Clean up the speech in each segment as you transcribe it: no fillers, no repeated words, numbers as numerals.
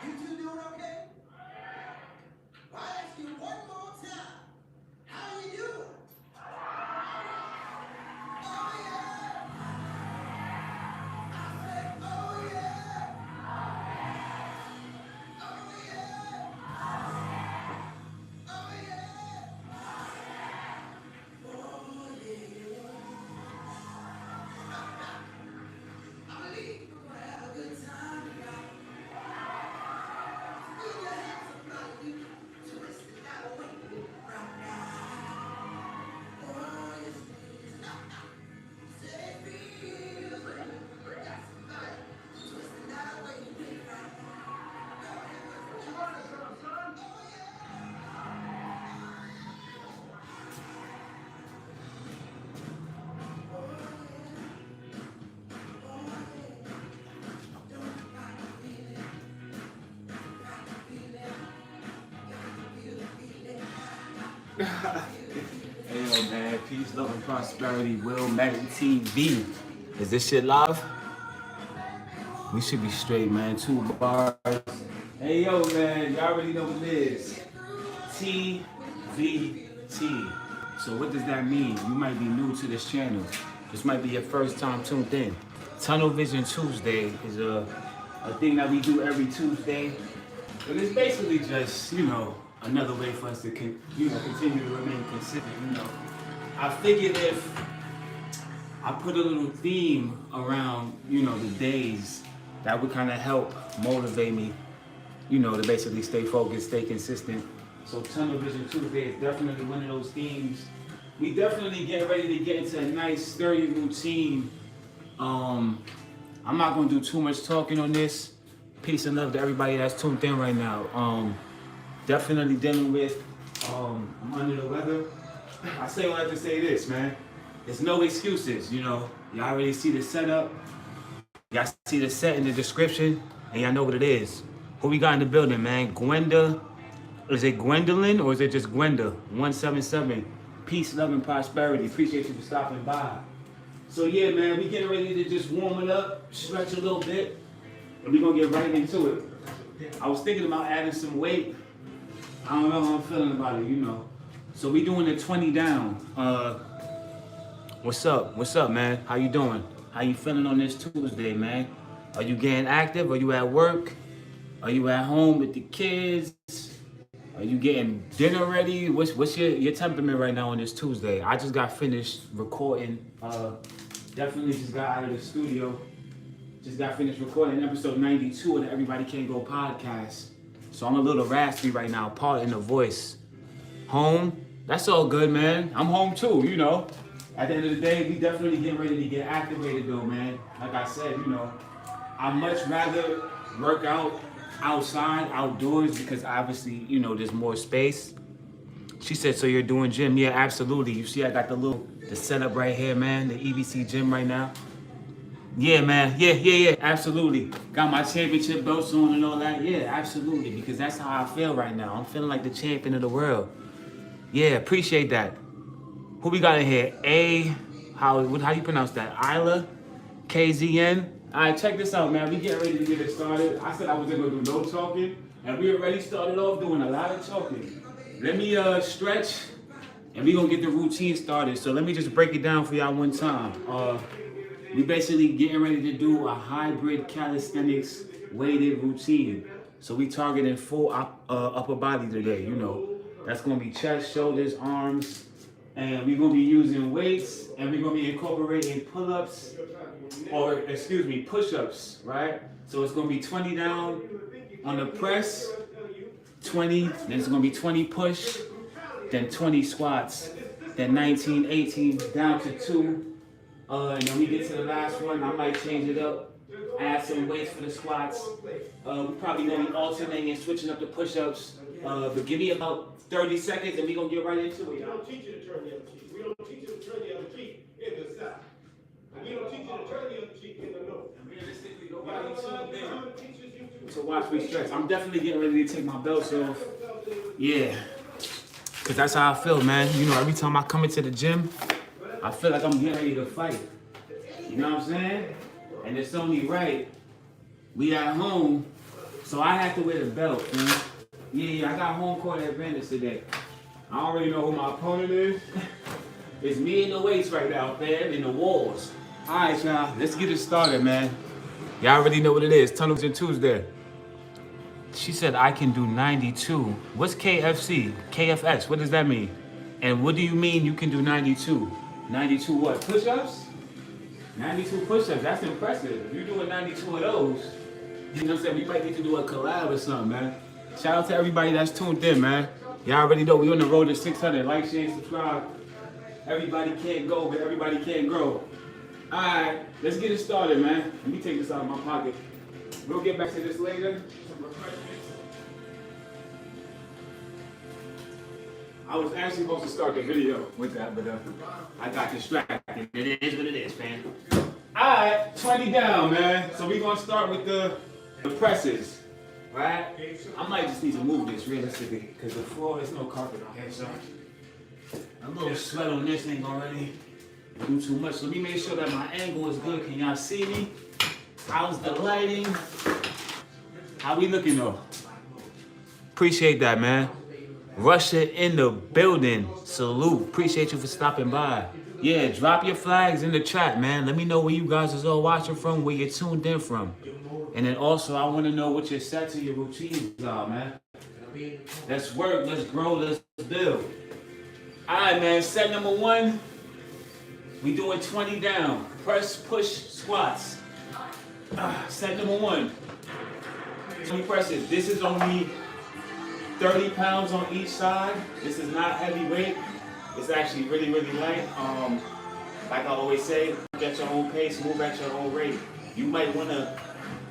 You two doing okay? Well, I ask you one more time. How you doing? Oh yeah. I said, oh yeah. Oh yeah. Oh yeah. Oh yeah. I believe we're gonna have a good time tonight. Put your hands up like you twist it that way. Right now. Oh yes, please. Say it feels good. That's right. Twist it that way. Right now. What you learning from, son? Oh Hey yo man, peace, love, and prosperity. Will Magic TV. Is this shit live? We should be straight, man. 2 bars. Hey yo man, y'all already know what it is. TVT. So what does that mean? You might be new to this channel. This might be your first time tuned in. Tunnel Vision Tuesday is a thing that we do every Tuesday. But it's basically just, another way for us to continue to remain consistent, I figured if I put a little theme around, the days, that would kind of help motivate me, to basically stay focused, stay consistent. So Tunnel Vision Tuesday is definitely one of those themes. We definitely get ready to get into a nice, sturdy routine. I'm not gonna do too much talking on this. Peace and love to everybody that's tuned in right now. Definitely dealing with, I'm under the weather. I say all I have to say this, man. There's no excuses, Y'all already see the setup. Y'all see the set in the description, and y'all know what it is. Who we got in the building, man? Gwenda. Is it Gwendolyn or is it just Gwenda? 177. Peace, love, and prosperity. Appreciate you for stopping by. So yeah, man, we getting ready to just warm it up, stretch a little bit, and we're gonna get right into it. I was thinking about adding some weight. I don't know how I'm feeling about it, So we doing the 20 down. What's up? What's up, man? How you doing? How you feeling on this Tuesday, man? Are you getting active? Are you at work? Are you at home with the kids? Are you getting dinner ready? What's your temperament right now on this Tuesday? I just got finished recording. Definitely just got out of the studio. Just got finished recording episode 92 of the Everybody Can Go podcast. So I'm a little raspy right now, part in the voice. Home, that's all good, man. I'm home too, At the end of the day, we definitely getting ready to get activated though, man. Like I said, I'd much rather work out outside, outdoors, because obviously, there's more space. She said, so you're doing gym? Yeah, absolutely. You see I got the setup right here, man, the EBC gym right now. Yeah, man. Yeah. Absolutely. Got my championship belts on and all that. Yeah, absolutely. Because that's how I feel right now. I'm feeling like the champion of the world. Yeah, appreciate that. Who we got in here? How you pronounce that? Isla? KZN? All right, check this out, man. We getting ready to get it started. I said I wasn't going to do no talking. And we already started off doing a lot of talking. Let me stretch. And we going to get the routine started. So let me just break it down for y'all one time. We basically getting ready to do a hybrid calisthenics weighted routine. So we targeting full upper body today, That's gonna be chest, shoulders, arms, and we're gonna be using weights, and we're gonna be incorporating pull-ups, push-ups, right? So it's gonna be 20 down on the press, 20, then it's gonna be 20 push, then 20 squats, then 19, 18, down to 2. And then we get to the last one, I might change it up, add some weights for the squats. We're probably gonna be alternating and switching up the push-ups. But give me about 30 seconds and we're gonna get right into it. We don't teach you to turn the other cheek. We don't teach you to turn the other cheek in the South. And we don't teach you to turn the other cheek in the North. And realistically, nobody tuned in to watch me stretch. I'm definitely getting ready to take my belts off. Yeah, cause that's how I feel, man. Every time I come into the gym, I feel like I'm getting ready to fight. You know what I'm saying? And it's only right. We at home, So I had to wear the belt, man. Yeah, I got home court advantage today. I already know who my opponent is. It's me and the weights right now, man, in the walls. All right, y'all, let's get it started, man. Y'all already know what it is. Tunnels and Tuesday. She said I can do 92. What's KFC? KFX, what does that mean? And what do you mean you can do 92? 92 what? Push-ups? 92 push-ups, that's impressive. If you're doing 92 of those, you know what I'm saying? We might need to do a collab or something, man. Shout out to everybody that's tuned in, man. Y'all already know we on the road to 600. Like, share, and subscribe. Everybody can't go, but everybody can grow. All right, let's get it started, man. Let me take this out of my pocket. We'll get back to this later. I was actually supposed to start the video with that, but I got distracted. It is what it is, man. All right, 20 down, man. So we're going to start with the presses, right? I might just need to move this realistically because the floor, there's no carpet on here, so a little sweat on this ain't already do too much. So let me make sure that my angle is good. Can y'all see me? How's the lighting? How we looking though? Appreciate that, man. Russia in the building. Salute. Appreciate you for stopping by. Yeah, drop your flags in the chat, man. Let me know where you guys is all watching from, where you're tuned in from. And then also, I want to know what your sets and your routines are, man. Let's work, let's grow, let's build. All right, man, set number 1. We doing 20 down. Press, push, squats. Set number 1. 20 presses. This is only 30 pounds on each side. This is not heavy weight. It's actually really, really light. Like I always say, move at your own pace, move at your own rate. You might want to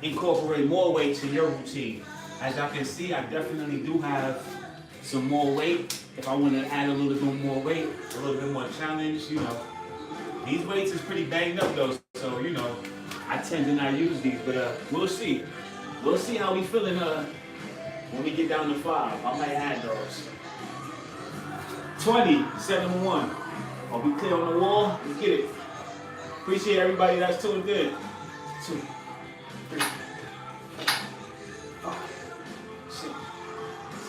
incorporate more weight to your routine. As y'all can see, I definitely do have some more weight. If I want to add a little bit more weight, a little bit more challenge, you know. These weights is pretty banged up though, so you know, I tend to not use these, but we'll see. We'll see how we feeling when we get down to 5. I might add those. 20, set number 1. Are we clear on the wall? Let's get it. Appreciate everybody that's tuned in. 2, 3, 4, 5, 6,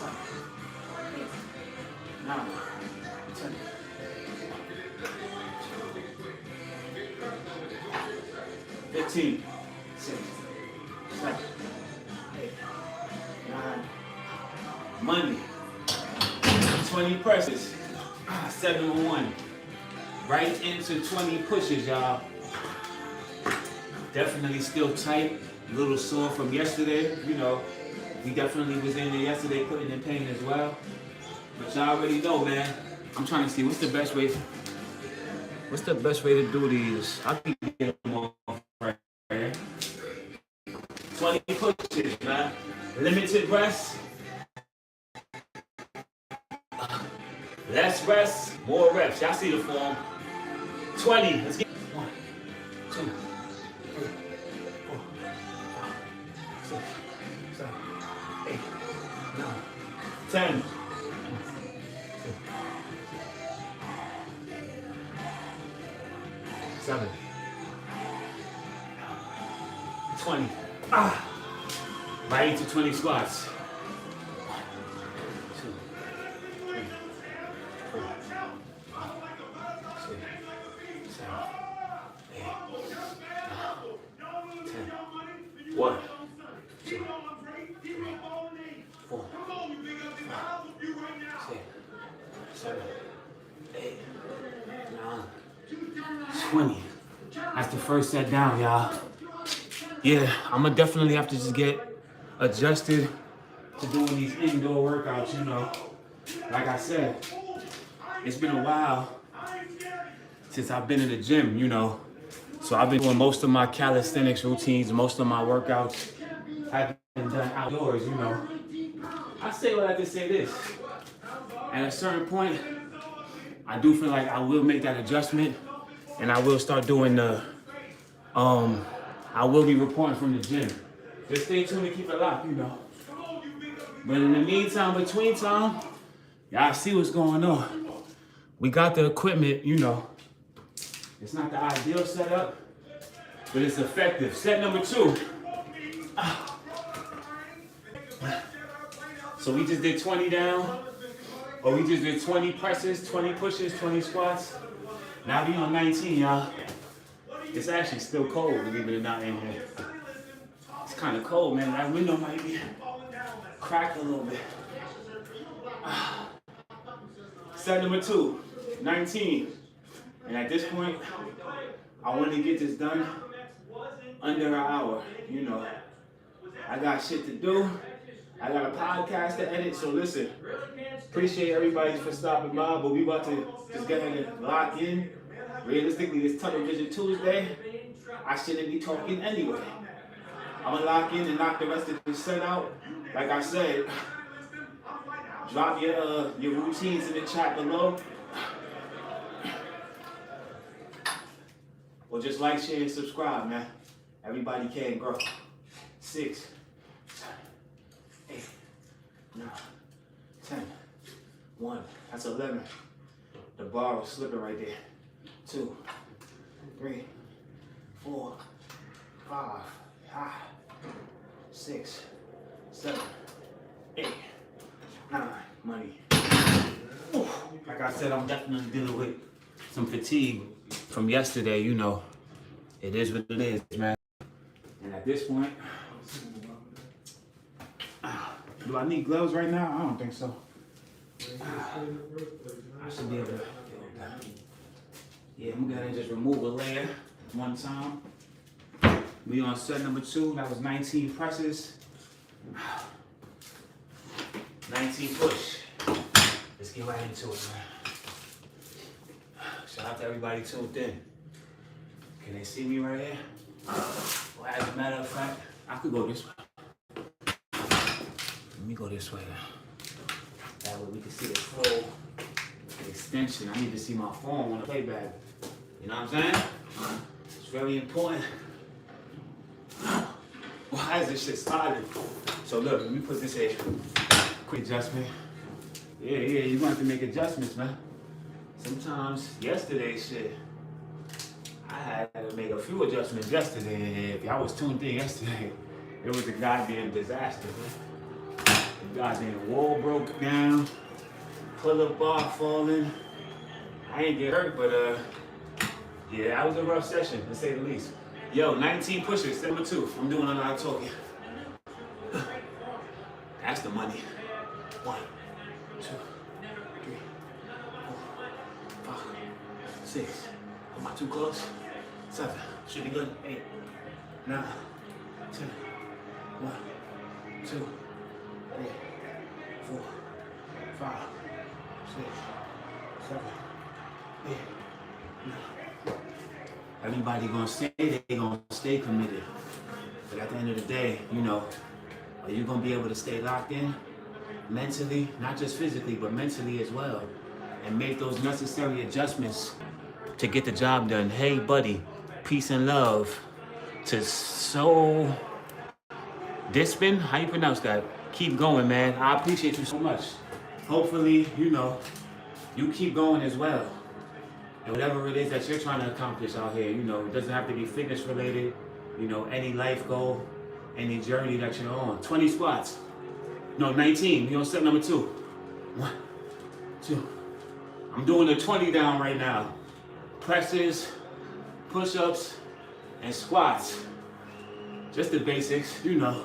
7, 8, 9, 10. 15, 6, 7, 8, 9. Monday. 20 presses. Set number 1. Right into 20 pushes, y'all. Definitely still tight. A little sore from yesterday. You know, we definitely was in there yesterday putting in pain as well. But y'all already know, man. I'm trying to see what's the best way. What's the best way to do these? I can get them off right here. 20 pushes, man. Limited rest. Less rest, more reps. Y'all see the form. 20. Let's get 1, 2, 3, 4, 5, 6, 7, 8, 9, 10. 7, 20. Right into 20 squats. 1, 2, 3, 4, 5, 6, 7, 8, 9, 10. 1, 2, 3, 4, 5, 6, 7, 8, 9, 20. That's the first set down, y'all. Yeah, I'm gonna definitely have to just get adjusted to doing these indoor workouts, you know. Like I said, it's been a while since I've been in the gym, you know. So I've been doing most of my calisthenics routines, most of my workouts have been done outdoors, you know. I say what I can say this. At a certain point, I do feel like I will make that adjustment and I will start doing the, I will be reporting from the gym. Just stay tuned and keep it locked, you know. But in the meantime, between time, y'all see what's going on. We got the equipment, you know. It's not the ideal setup, but it's effective. Set number 2. So we just did 20 down, or we just did 20 presses, 20 pushes, 20 squats. Now we on 19, y'all. It's actually still cold, believe it or not, in here. It's kind of cold, man. That window might be cracked a little bit. Set number 2, 19. And at this point, I want to get this done under an hour. You know, I got shit to do. I got a podcast to edit, so listen. Appreciate everybody for stopping by, but we about to just get ahead and lock in. Realistically, this Television Tuesday, I shouldn't be talking anyway. I'm gonna lock in and knock the rest of the set out. Like I said, drop your routines in the chat below. Or just like, share, and subscribe, man. Everybody can grow. 6, 7, 8, 9, 10, 1. That's 11. The bar was slipping right there. 2, 3, 4, 5, 6, 7, 8, 9. Money. Like I said, I'm definitely dealing with some fatigue from yesterday. You know, it is what it is, man. And at this point, do I need gloves right now? I don't think so. I should be able to. Yeah, I'm gonna just remove a layer one time. We on set number 2. That was 19 presses, 19 push. Let's get right into it, man. Shout out to everybody tuned in. Can they see me right here? Well, as a matter of fact, I could go this way. Let me go this way now. That way we can see the flow, the extension. I need to see my phone on the playback. You know what I'm saying? It's very important. Why is this shit started? So look, let me put this here. Quick adjustment. Yeah, you're gonna have to make adjustments, man. Sometimes, yesterday's shit, I had to make a few adjustments yesterday. If y'all was tuned in yesterday, it was a goddamn disaster, man. The goddamn wall broke down, pull-up bar falling. I ain't get hurt, but yeah, that was a rough session, to say the least. Yo, 19 pushes, set number 2. I'm doing a lot of talking. That's the money. 1, 2, 3, 4, 5, 6. Am I too close? 7. Should be good. 8, 9, 10. 1, 2, 3, 4, 5, 6, 7, 8, 9. Everybody gonna say they gonna stay committed. But at the end of the day, you know, are you gonna be able to stay locked in mentally, not just physically, but mentally as well, and make those necessary adjustments to get the job done? Hey, buddy, peace and love to So Dispin. How you pronounce that? Keep going, man. I appreciate you so much. Hopefully, you know, you keep going as well. And whatever it is that you're trying to accomplish out here, you know, it doesn't have to be fitness related, you know, any life goal, any journey that you're on. 20 squats. No, 19. You're on set number 2. 1, 2. I'm doing the 20 down right now. Presses, push-ups, and squats. Just the basics, you know.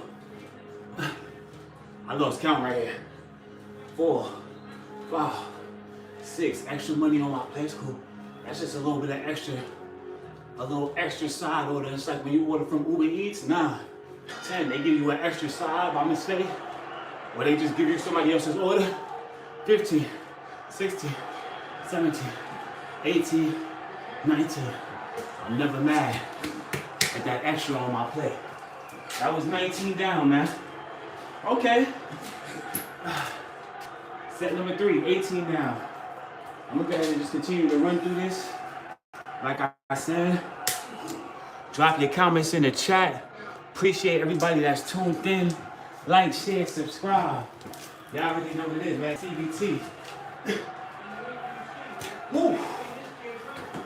I lost count right here. 4, 5, 6. Extra money on my plate. Cool. That's just a little bit of a little extra side order. It's like when you order from Uber Eats, 9, 10, they give you an extra side by mistake, or they just give you somebody else's order. 15, 16, 17, 18, 19. I'm never mad at that extra on my plate. That was 19 down, man. Okay. Set number 3, 18 down. I'm gonna go ahead and just continue to run through this. Like I said, drop your comments in the chat. Appreciate everybody that's tuned in. Like, share, subscribe. Y'all already know what it is, man. TBT. Woo.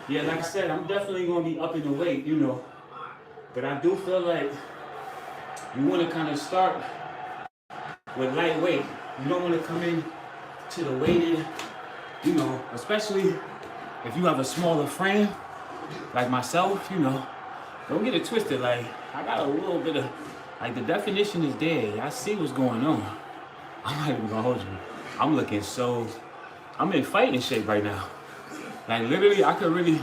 Yeah, like I said, I'm definitely gonna be upping the weight, you know. But I do feel like you wanna kind of start with lightweight. You don't want to come in to the weighted, you know, especially if you have a smaller frame like myself, you know, don't get it twisted. Like, I got a little bit of, like, the definition is there. I see what's going on. I'm not even gonna hold you. I'm looking so, I'm in fighting shape right now. Like, literally, I could really,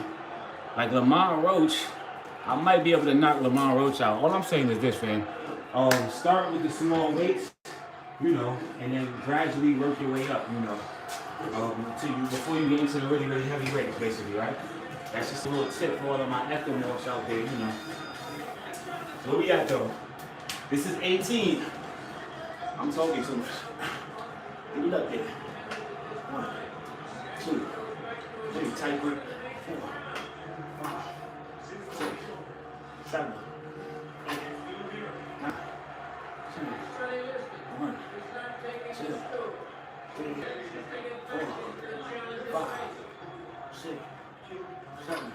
like, Lamar Roach, I might be able to knock Lamar Roach out. All I'm saying is this, fam. Start with the small weights, you know, and then gradually work your way up, you know, before you get into the really, really heavy weights, basically, right? That's just a little tip for all of my ectomorphs out there, you know. So where we at, though? This is 18. I'm talking too much. Get it up there. 1, 2, 3, tight grip. 4, 5, 6, 7, 8, 9, 10, 1, 2, 3, 4, 5, 6, 7,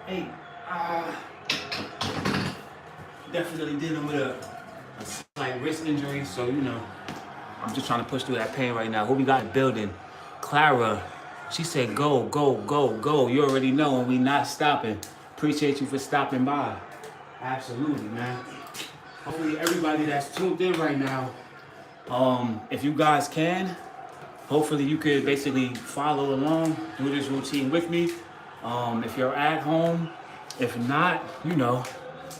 8. Definitely dealing with a slight wrist injury, so you know, I'm just trying to push through that pain right now. Who we got building? Clara. She said, go, go, go, go. You already know, and we not stopping. Appreciate you for stopping by. Absolutely, man. Hopefully everybody that's tuned in right now, if you guys can, hopefully you could basically follow along, do this routine with me. If you're at home, if not, you know,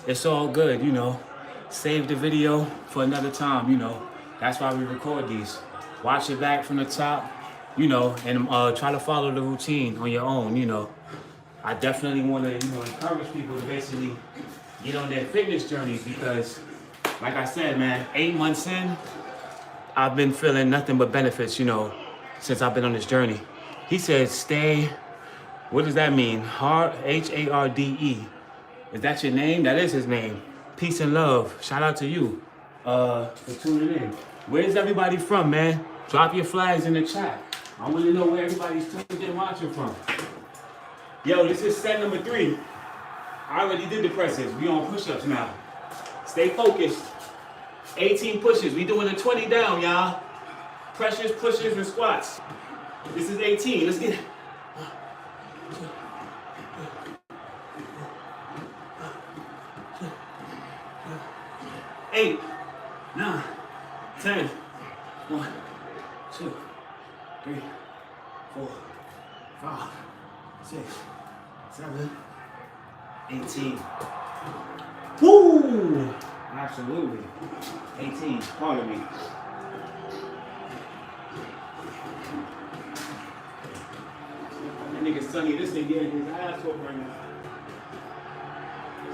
it's all good, you know. Save the video for another time, you know. That's why we record these. Watch it back from the top, you know, and try to follow the routine on your own, you know. I definitely want to, you know, encourage people to basically get on their fitness journeys because, like I said, man, 8 months in, I've been feeling nothing but benefits, you know, since I've been on this journey. He said, stay, what does that mean? Harde. Is that your name? That is his name. Peace and love. Shout out to you for tuning in. Where's everybody from, man? Drop your flags in the chat. I want to know where everybody's tuned in watching from. Yo, this is set number 3. I already did the presses. We on push-ups now. Stay focused. 18 pushes. We doing a 20 down, y'all. Pressures, pushes, and squats. This is 18. Let's get it. 8, 9, 10. 1, 2, 3, 4, 5, 6, 7, 18. Woo! Absolutely. 18. Pardon me. That nigga Sonny, this nigga getting his ass whooped right now.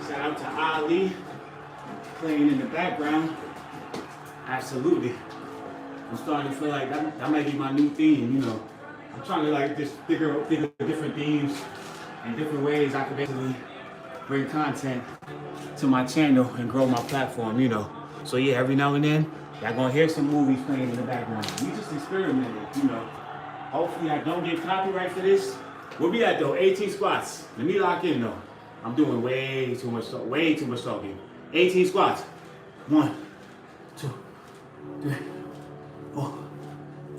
Shout out to Ali playing in the background. Absolutely. I'm starting to feel like that might be my new theme, you know. I'm trying to like just figure out different themes and different ways I can basically bring content to my channel and grow my platform, you know. So yeah, every now and then, y'all gonna hear some movies playing in the background. We just experimented, you know. Hopefully I don't get copyright for this. Where we at though? 18 squats. Let me lock in though. I'm doing way too much talking. 18 squats. 1, 2, 3, 4,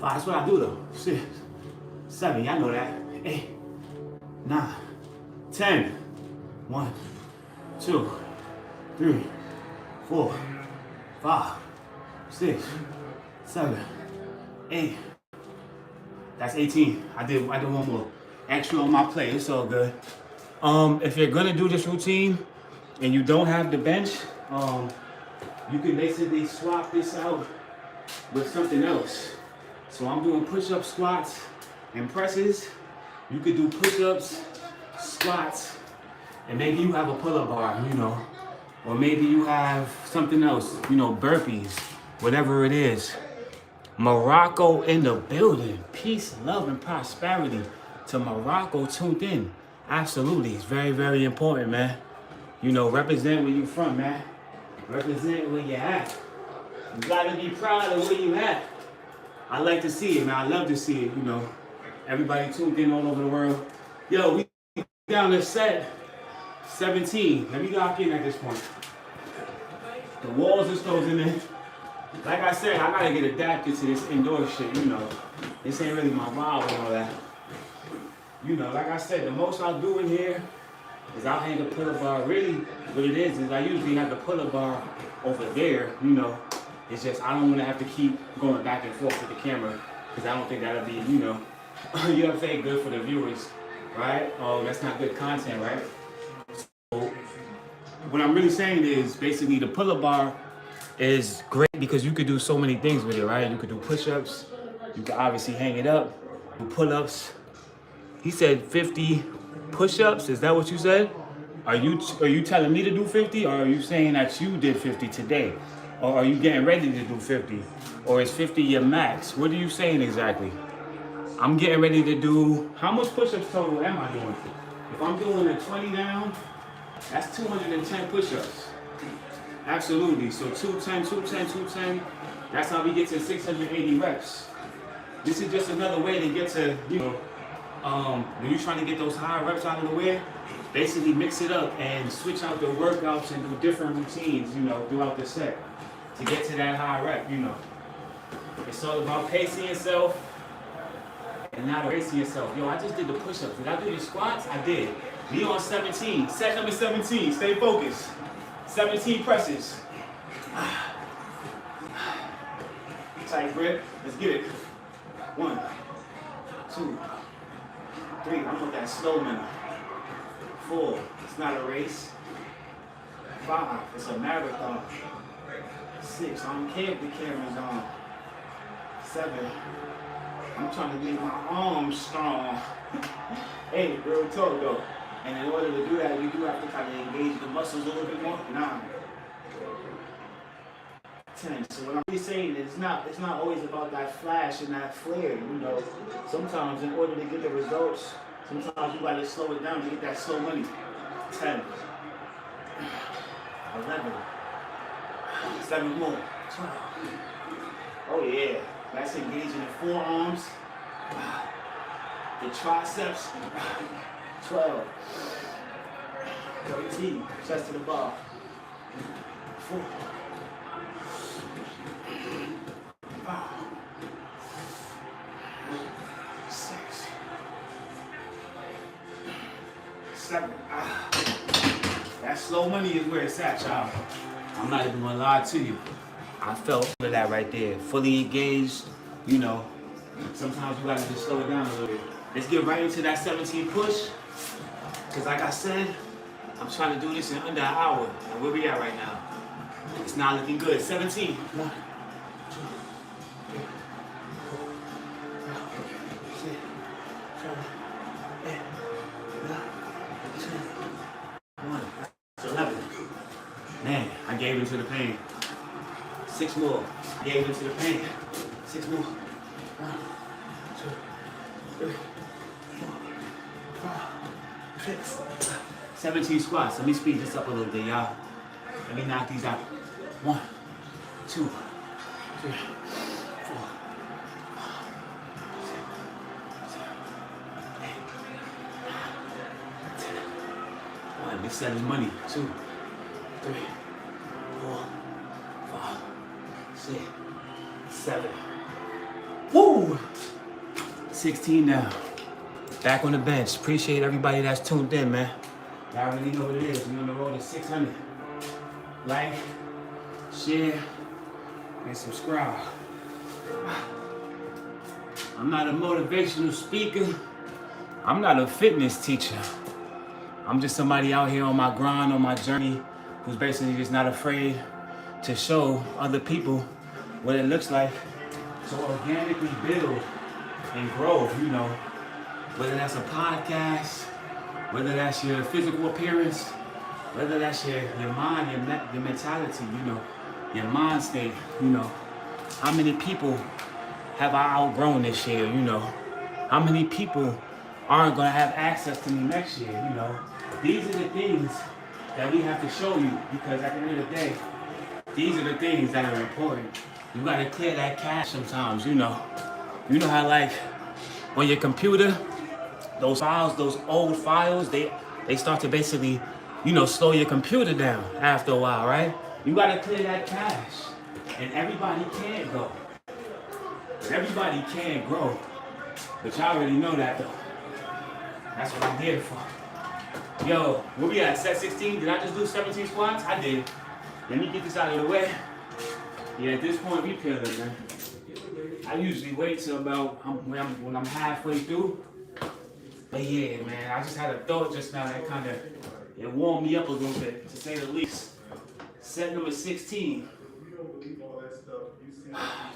5. That's what I do though. 6, 7. Y'all know that. 8, 9, 10. 1, 2, 3, 4, 5, 6, 7, 8. That's 18. I did one more. Extra on my plate. It's all good. If you're gonna do this routine and you don't have the bench, you can basically swap this out with something else. So I'm doing push-up, squats, and presses. You could do push-ups, squats, and maybe you have a pull-up bar, you know, or maybe you have something else, you know, burpees, whatever it is. Morocco in the building. Peace, love, and prosperity to Morocco tuned in. Absolutely, it's very, very important, man. You know, represent where you from, man. Represent where you at. You gotta be proud of where you at. I like to see it, man. I love to see it, you know. Everybody tuned in all over the world. Yo, we down to set 17. Let me lock in at this point. The walls is closing in. Like I said, I gotta get adapted to this indoor shit, you know. This ain't really my vibe and all that. You know, like I said, the most I'll do in here is I'll hang a pull-up bar. Really, what it is I usually have the pull-up bar over there, you know. It's just I don't want to have to keep going back and forth with the camera because I don't think that'll be, you know, you know what I'm saying, good for the viewers, right? Oh, that's not good content, right? So what I'm really saying is basically the pull-up bar is great because you could do so many things with it, right? You could do push-ups, you could obviously hang it up, do pull-ups. He said 50 push-ups. Is that what you said? Are you telling me to do 50, or are you saying that you did 50 today? Or are you getting ready to do 50? Or is 50 your max? What are you saying exactly? I'm getting ready to do, how much push-ups total am I doing? If I'm doing a 20 down, that's 210 push-ups. Absolutely. So 210, 210, 210. That's how we get to 680 reps. This is just another way to get to, you know, when you're trying to get those high reps out of the way, basically mix it up and switch out the workouts and do different routines, you know, throughout the set to get to that high rep, you know. It's all about pacing yourself and not erasing yourself. Yo, I just did the push-ups. Did I do the squats? I did. We on 17. Set number 17. Stay focused. 17 presses. Tight grip. Let's get it. 1, 2, 3. I'm with that slow minute. 4. It's not a race. 5. It's a marathon. 6. I don't care if the camera's on. 7. I'm trying to make my arms strong. 8. Real talk though. And in order to do that, you do have to kind of engage the muscles a little bit more. 9. 10. So what I'm really saying is it's not always about that flash and that flare, you know. Sometimes in order to get the results, sometimes you gotta slow it down to get that slow money. 10. 11. 7 more. 12. Oh yeah. That's engaging the forearms. The triceps. 12. 13. Chest to the bar. 4. 5. 6. 7. That slow money is where it's at, y'all. I'm not even gonna lie to you. I felt that right there. Fully engaged, you know. Sometimes you gotta just slow it down a little bit. Let's get right into that 17 push. Cause like I said, I'm trying to do this in under an hour. And where we at right now? It's not looking good. 17. 1, 2, 3, 4, 5, 6, 7, 8, 9, 10, 1. That's 11. Man, I gave into the pain. 6 more. I gave into the pain. 6 more. 1, 2, 3, 4, 5, 6, 17 squats. Let me speed this up a little bit, y'all. Let me knock these out. 1, 2, 3, 4, 5, 6, 7, 8, 9, 10. 1. This set is money. 2, 3, 4, 5, 6, 7. Woo! 16 now. Back on the bench. Appreciate everybody that's tuned in, man. Y'all already know what it is. We on the road to 600. Like, share, and subscribe. I'm not a motivational speaker. I'm not a fitness teacher. I'm just somebody out here on my grind, on my journey, who's basically just not afraid to show other people what it looks like to organically build and grow, you know. Whether that's a podcast, whether that's your physical appearance, whether that's your mind, your mentality, you know, your mind state, you know. How many people have I outgrown this year, you know? How many people aren't gonna have access to me next year, you know? These are the things that we have to show you, because at the end of the day, these are the things that are important. You gotta clear that cache sometimes, you know. You know how, like, on your computer, those files, those old files, they start to basically, you know, slow your computer down after a while, right? You gotta clear that cache. And everybody can go. Everybody can grow. But y'all already know that though. That's what I'm here for. Yo, where we at? Set 16? Did I just do 17 squats? I did. Let me get this out of the way. Yeah, at this point, we peeling, man. I usually wait till about when I'm halfway through. But yeah, man, I just had a thought just now that kind of it warmed me up a little bit, to say the least. Set number 16.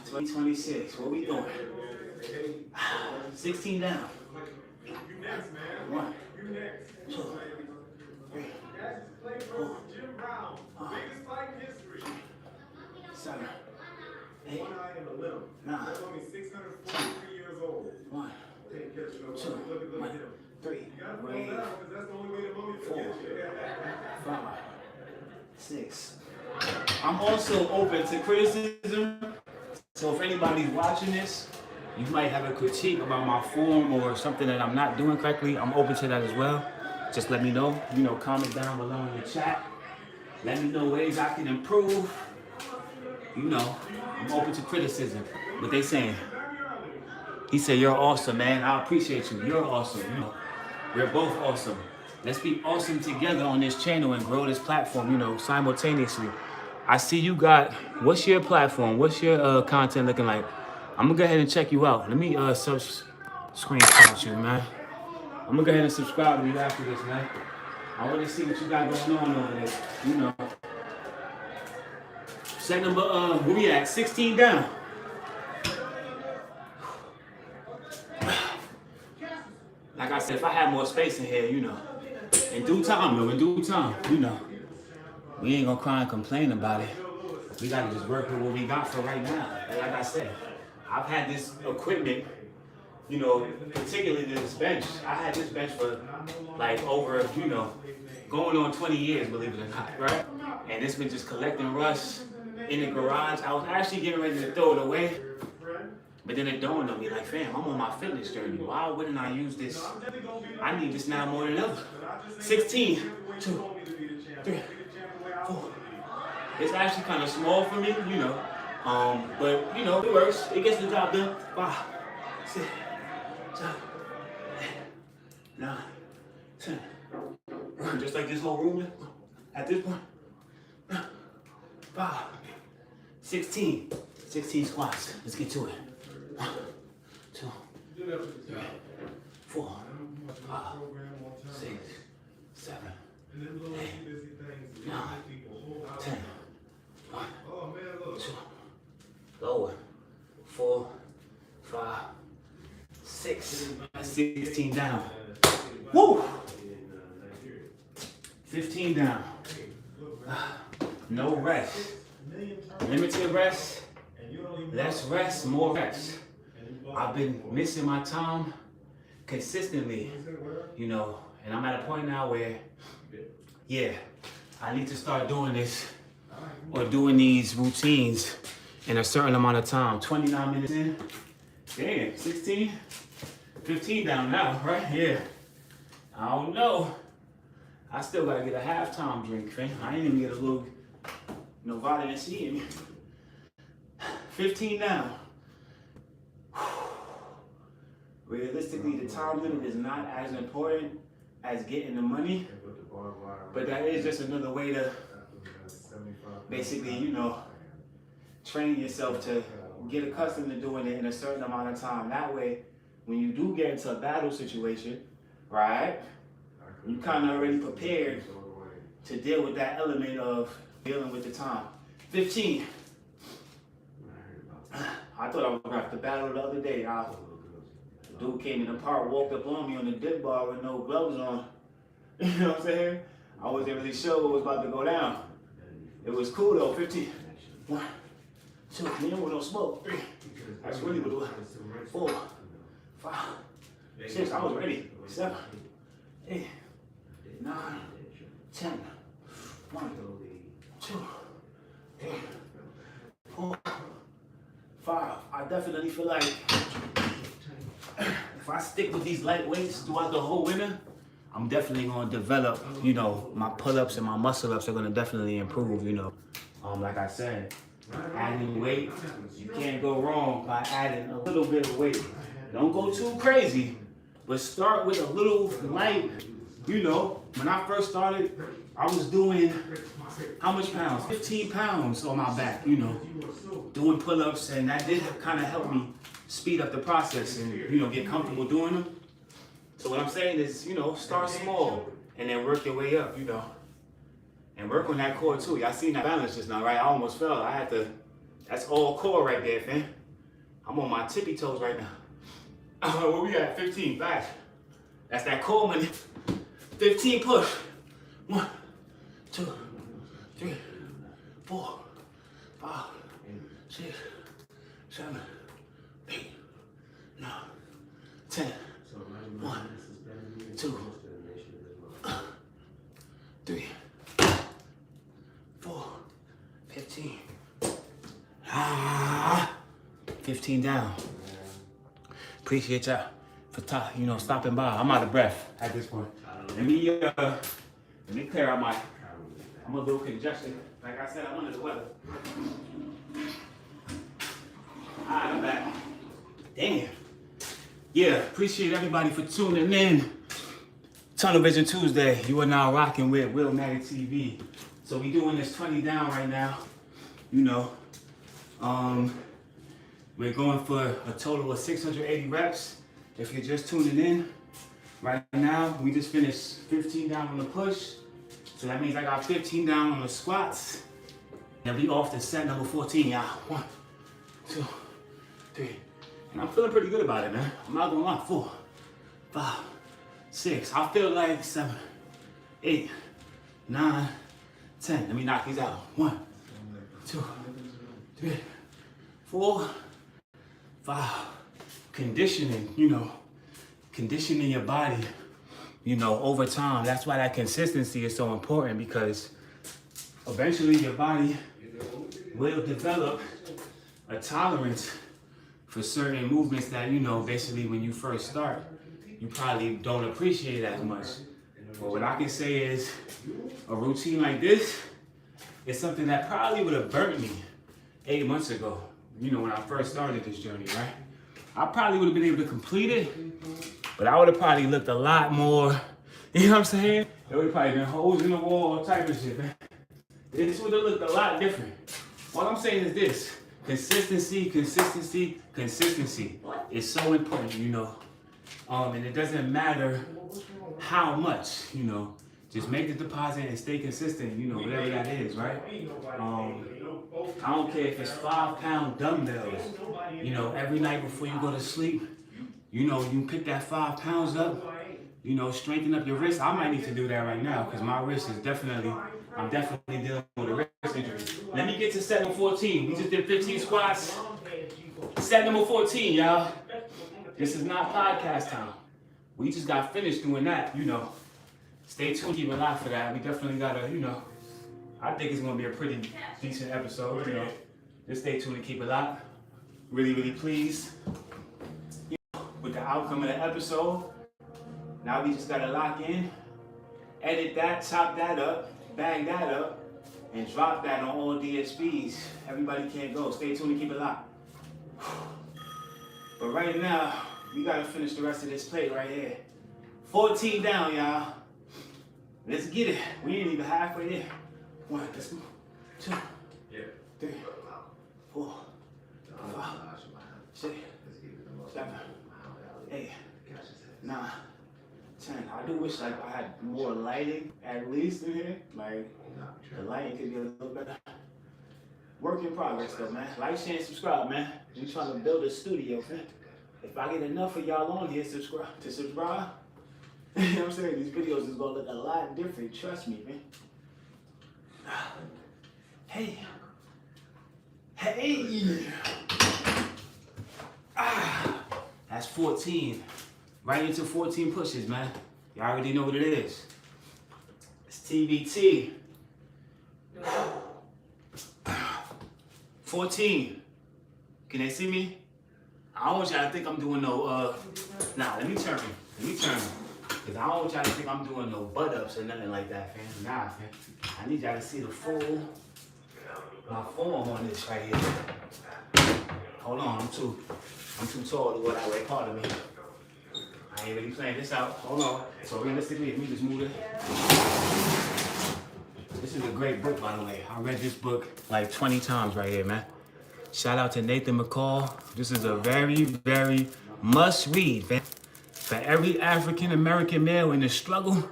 2026. What we doing? 16 down. 1, 2, 3, 4, 5, 7, 8, 9, 1, 2, 3, 4, 5, 6. I'm also open to criticism. So if anybody's watching this, you might have a critique about my form or something that I'm not doing correctly. I'm open to that as well. Just let me know. You know, comment down below in the chat. Let me know ways I can improve. You know, I'm open to criticism. What they saying? He said, you're awesome, man. I appreciate you. You're awesome. You know, we're both awesome. Let's be awesome together on this channel and grow this platform, you know, simultaneously. I see you got, what's your platform? What's your content looking like? I'm gonna go ahead and check you out. Let me screenshot you, man. I'm gonna go ahead and subscribe to you after this, man. I want to see what you got going on over there. You know. Set number, where we at? 16 down. Like I said, if I had more space in here, you know, in due time, though, in due time, you know, we ain't gonna cry and complain about it. We gotta just work with what we got for right now. And like I said, I've had this equipment, you know, particularly this bench. I had this bench for like over, you know, going on 20 years, believe it or not, right? And it's been just collecting rust in the garage. I was actually getting ready to throw it away, but then it dawned on me, like, fam, I'm on my fitness journey. Why wouldn't I use this? I need this now more than ever. 16, 2, 3, 4. It's actually kind of small for me, you know, but, you know, it works. It gets the job done. 5, 6, 7, 8, 9, 10. Just like this whole room at this point. 5, 16. 16 squats. Let's get to it. 1, 2, 3, 4, 5, 6, 7, 8, 9, 10. 1, 2, lower. 4, 5, 6. 16 down. Woo! 15 down. No rest. Limited rest. Less rest, more rest. I've been missing my time consistently, you know, and I'm at a point now where, yeah, I need to start doing this or doing these routines in a certain amount of time. 29 minutes in. Damn, 16, 15 down now, right? Yeah. I don't know. I still gotta get a halftime drink, man. I ain't even get a little, you know, vitamin C in me. 15 down. Realistically, the time limit is not as important as getting the money, but that is just another way to basically, you know, train yourself to get accustomed to doing it in a certain amount of time. That way, when you do get into a battle situation, right, you kind of already prepared to deal with that element of dealing with the time. 15. I thought I was going to have to battle the other day. The dude came in the park, walked up on me on the dip bar with no gloves on. You know what I'm saying? I wasn't really sure what was about to go down. It was cool though. 15. 1, 2, me with no smoke. 3. That's really what it was. 4, 5, 6. I was ready. 7, 8, 9, 10. 1, 2, 3, 4, 5. I definitely feel like if I stick with these light weights throughout the whole winter, I'm definitely going to develop, you know, my pull-ups and my muscle-ups are going to definitely improve, you know. Like I said, Adding weight, you can't go wrong by adding a little bit of weight. Don't go too crazy, but start with a little light. You know, when I first started, I was doing, how much pounds? 15 pounds on my back, you know, doing pull-ups, and that did kind of help me speed up the process and, you know, get comfortable doing them. So what I'm saying is, you know, start small and then work your way up, you know. And work on that core too. Y'all seen that balance just now, right? I almost fell. I had to, that's all core right there, fam. I'm on my tippy toes right now. Where we at? 15, back. That's that core money. 15 push. 1, 2, 3, 4, 5, 6, 7, 8, 9, 10. 1, 2, 3, 4, 15. 15 down. Appreciate y'all for stopping by. I'm out of breath at this point. Let me clear out I'm a little congested. Like I said, I'm under the weather. Alright, I'm back. Damn. Yeah, appreciate everybody for tuning in. Tunnel Vision Tuesday. You are now rocking with Will Maddie TV. So we doing this 20 down right now. You know, we're going for a total of 680 reps. If you're just tuning in, right now we just finished 15 down on the push. So that means I got 15 down on the squats. And we off to set number 14, y'all. 1, 2, 3. And I'm feeling pretty good about it, man. I'm not gonna lie. 4, 5, 6. I feel like 7, 8, 9, 10. Let me knock these out. 1, 2, 3, 4, 5. Conditioning, conditioning your body, over time. That's why that consistency is so important, because eventually your body will develop a tolerance for certain movements that, basically when you first start, you probably don't appreciate as much. But what I can say is a routine like this is something that probably would have burnt me 8 months ago, when I first started this journey, right? I probably would have been able to complete it, but I would have probably looked a lot more, you know what I'm saying? There would have probably been holes in the wall, type of shit, man. This would have looked a lot different. All I'm saying is this: consistency, consistency, consistency is so important, and it doesn't matter how much, just make the deposit and stay consistent, whatever that is, right? I don't care if it's 5-pound dumbbells, every night before you go to sleep, you pick that 5 pounds up, strengthen up your wrist. I might need to do that right now, because my wrist is I'm definitely dealing with a wrist injury. Let me get to set number 14. We just did 15 squats. Set number 14, y'all. This is not podcast time. We just got finished doing that, Stay tuned, keep an eye for that. We definitely gotta, I think it's gonna be a pretty decent episode, Just stay tuned and keep it locked. Really, really pleased with the outcome of the episode. Now we just gotta lock in, edit that, chop that up, bag that up, and drop that on all DSPs. Everybody can't go. Stay tuned and keep it locked. But right now, we gotta finish the rest of this plate right here. 14 down, y'all. Let's get it. We ain't even halfway there. 1, let's move. 2, 3, 4, 5, 6, 7, 8, 9, 10. I do wish I had more lighting at least in here. Like, the lighting could be a little better. Work in progress though, man. Like, share, and subscribe, man. We trying to build a studio, man. If I get enough of y'all on here to subscribe, you know what I'm saying? These videos is gonna look a lot different. Trust me, man. Hey. That's 14. Right into 14 pushes, man. Y'all already know what it is. It's TBT. 14. Can they see me? I don't want y'all to think I'm doing no, nah, let me turn. Because I don't want y'all to think I'm doing no butt ups or nothing like that, fam. Nah, fam. I need y'all to see the full my form on this right here. Hold on, I'm too tall to go that way. Pardon me. I ain't really playing this out. Hold on. So realistically, let me just move it. This is a great book, by the way. I read this book like 20 times right here, man. Shout out to Nathan McCall. This is a very, very must read, man. For every African American male in the struggle,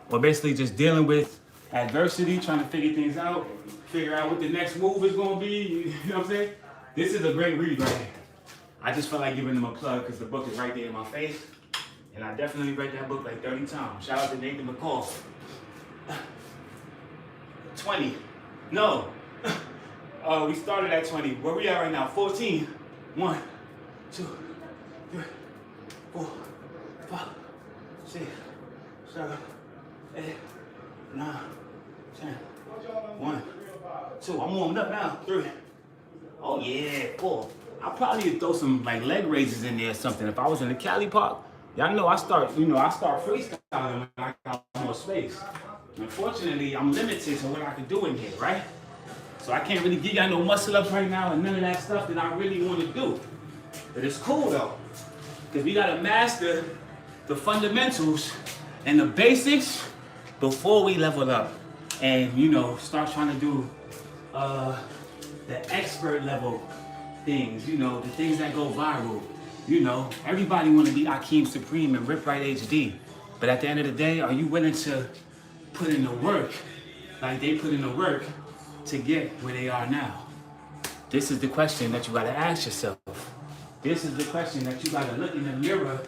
or basically just dealing with adversity, trying to figure things out, figure out what the next move is gonna be, you know what I'm saying? This is a great read right here. I just felt like giving them a plug because the book is right there in my face. And I definitely read that book like 30 times. Shout out to Nathan McCall. 20. No. We started at 20. Where we at right now? 14. 1, 2, 3, 4, 5, 6, 7, 8, 9, 10. 1, 2. I'm warmed up now. 3. Oh yeah, 4. I'll probably throw some like leg raises in there or something. If I was in the Cali Park, y'all know I start freestyling when I got more space. Unfortunately, I'm limited to what I can do in here, right? So I can't really give y'all no muscle ups right now and none of that stuff that I really want to do. But it's cool though, because we gotta master the fundamentals and the basics before we level up and, you know, start trying to do the expert level things, you know, the things that go viral. You know, everybody want to be Akeem Supreme and Rip Right HD. But at the end of the day, are you willing to put in the work like they put in the work to get where they are now? This is the question that you got to ask yourself. This is the question that you got to look in the mirror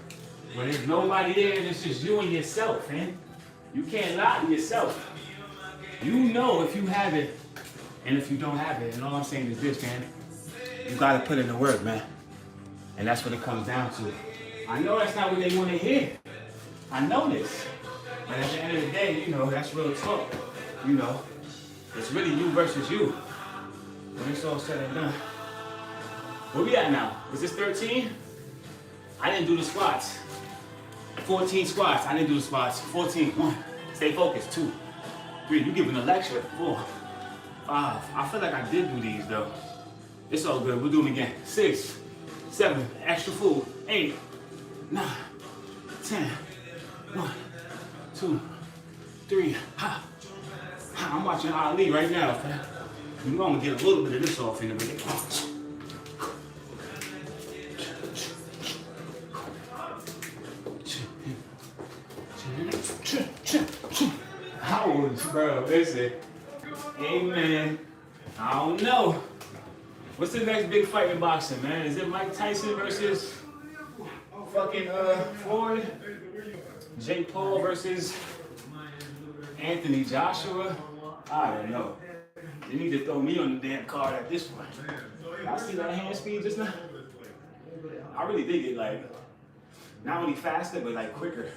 when there's nobody there and it's just you and yourself, man. You can't lie to yourself. You know if you have it and if you don't have it. And all I'm saying is this, man. You got to put in the work, man. And that's what it comes down to. I know that's not what they want to hear. I know this. But at the end of the day, you know, that's real talk. You know, it's really you versus you. When it's all said and done. Where we at now? Is this 13? I didn't do the squats. 14 squats. I didn't do the squats. 14. 1. Stay focused. 2. 3. You giving a lecture. 4. 5. I feel like I did do these though. It's all good. We'll do them again. 6. 7, extra food, 8, 9, 10, 1, 2, 3, ha. I'm watching Ali right now, fam. You know I'm gonna get a little bit of this off in a minute. How old is bro? Listen, amen. I don't know. What's the next big fight in boxing, man? Is it Mike Tyson versus fucking Floyd? Jake Paul versus Anthony Joshua? I don't know. They need to throw me on the damn card at this point. Y'all see that hand speed just now? I really dig it, like, not only faster, but like quicker.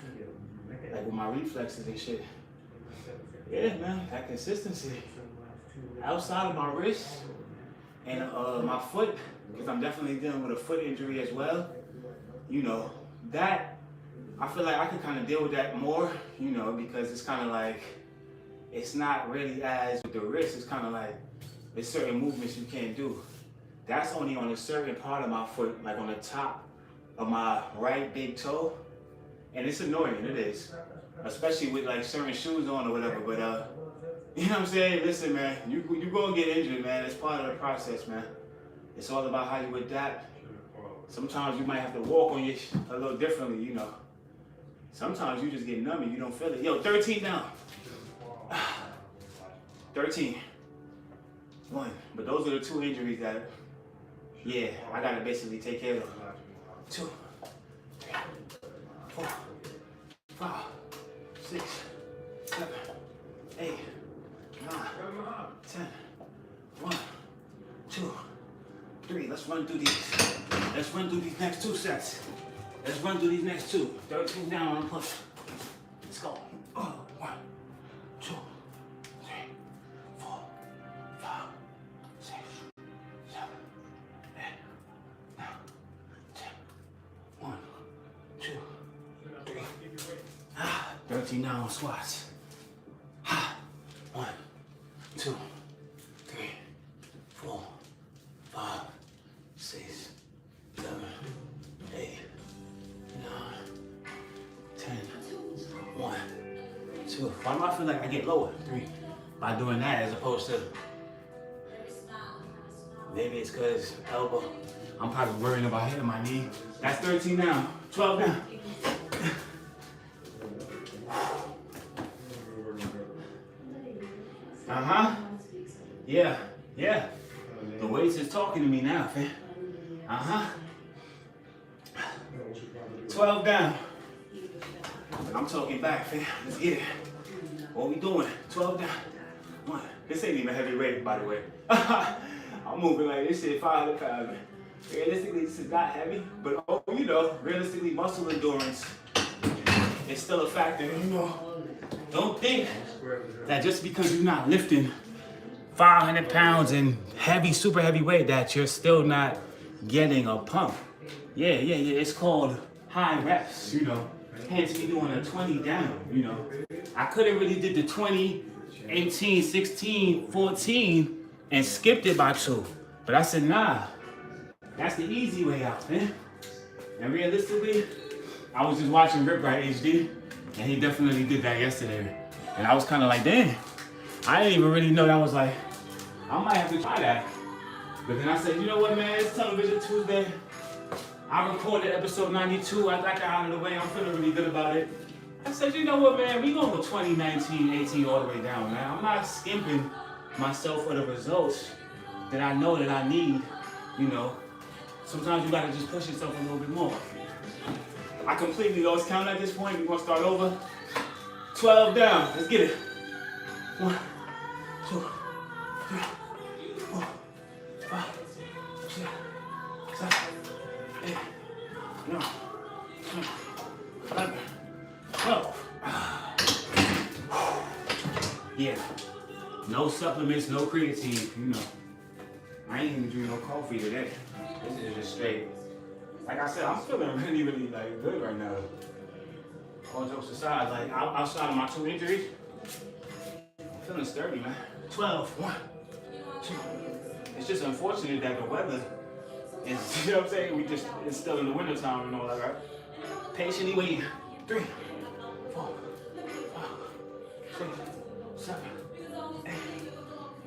Like with my reflexes and shit. Yeah, man, that consistency. Outside of my wrist, and my foot, because I'm definitely dealing with a foot injury as well. You know, that, I feel like I can kind of deal with that more, you know, because it's kind of like, it's not really as with the wrist, it's kind of like, there's certain movements you can't do. That's only on a certain part of my foot, like on the top of my right big toe. And it's annoying, it is. Especially with like certain shoes on or whatever, but you know what I'm saying? Listen, man, you gonna get injured, man. It's part of the process, man. It's all about how you adapt. Sometimes you might have to walk on your a little differently, you know. Sometimes you just get numb and you don't feel it. Yo, 13 down. 13. 1. But those are the 2 injuries that, yeah, I gotta basically take care of. 2, 3, 4, 5, 6, 7, 8, 9, 10, 1, 2, 3. Let's run through these. Let's run through these next 2 sets. Let's run through these next 2. 13 down on push. Let's go. 1, 2, 3, 4, 5, 6, 7, 8, 9, 10. 1, 2, 3. 13 down on squats. 1, 2, 3, Why do I feel like I get lower? 3. By doing that as opposed to, maybe it's because elbow. I'm probably worrying about hitting my knee. That's 13 now. 12 down. Uh-huh. Yeah. Yeah. The weights is talking to me now, fam. Uh-huh. 12 down. I'm talking back, fam. Let's get it. What we doing? 12 down. 1. This ain't even heavy weight, by the way. I'm moving like this shit 500 pounds. Realistically, this is not heavy, but oh, you know, realistically, muscle endurance is still a factor. You know, don't think that just because you're not lifting 500 pounds and heavy, super heavy weight, that you're still not getting a pump. Yeah. It's called high reps, you know. Hence me doing a 20 down, you know. I could have really did the 20, 18, 16, 14 and skipped it by 2. But I said, nah, that's the easy way out, man. And realistically, I was just watching Rip Right HD, and he definitely did that yesterday. And I was kind of like, damn, I didn't even really know that was like, I might have to try that. But then I said, you know what, man, it's Television Tuesday. I recorded episode 92. I got that out of the way. I'm feeling really good about it. I said, you know what, man, we gonna go 20, 19, 18 all the way down, man. I'm not skimping myself for the results that I know that I need, you know. Sometimes you gotta just push yourself a little bit more. I completely lost count at this point. We're gonna start over. 12 down. Let's get it. 1, 2, 3, 4, 5, 6, 7, 8, 9, 10, 11, 12. Yeah. No supplements, no creatine, you know. I ain't even drink no coffee today. This is just straight. Like I said, I'm feeling really, really like good right now. All jokes aside, like outside of my 2 injuries, I'm feeling sturdy, man. 12, 1, 2. It's just unfortunate that the weather is, you know what I'm saying? It's still in the winter time and all that, right? Patiently waiting. 3, 4, 5, 6, 7, 8,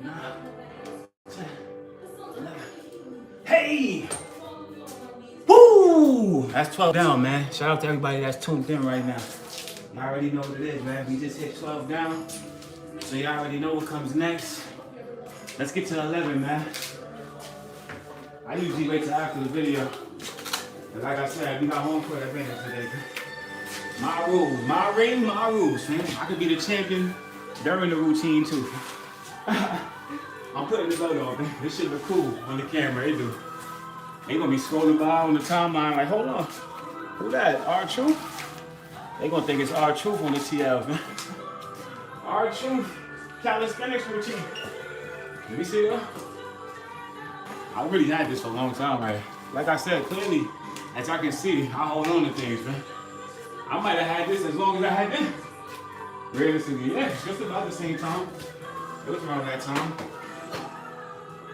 9, 10, 11. Hey! Woo! That's 12 down, man. Shout out to everybody that's tuned in right now. Y'all already know what it is, man. We just hit 12 down. So y'all already know what comes next. Let's get to 11, man. I usually wait till after the video. But like I said, we got home court advantage today. My rules, my ring, my rules, man. I could be the champion during the routine too. I'm putting the belt on, man. This shit look cool on the camera, it do. They gonna be scrolling by on the timeline like, hold on, who that? R-Truth? They gonna think it's R-Truth on the TL, man. R-Truth, Calisthenics routine. Let me see that. I really had this for a long time, right? Like I said, clearly, as I can see, I hold on to things, man. I might have had this as long as I had them. Realistically, yeah, just about the same time. It was around that time.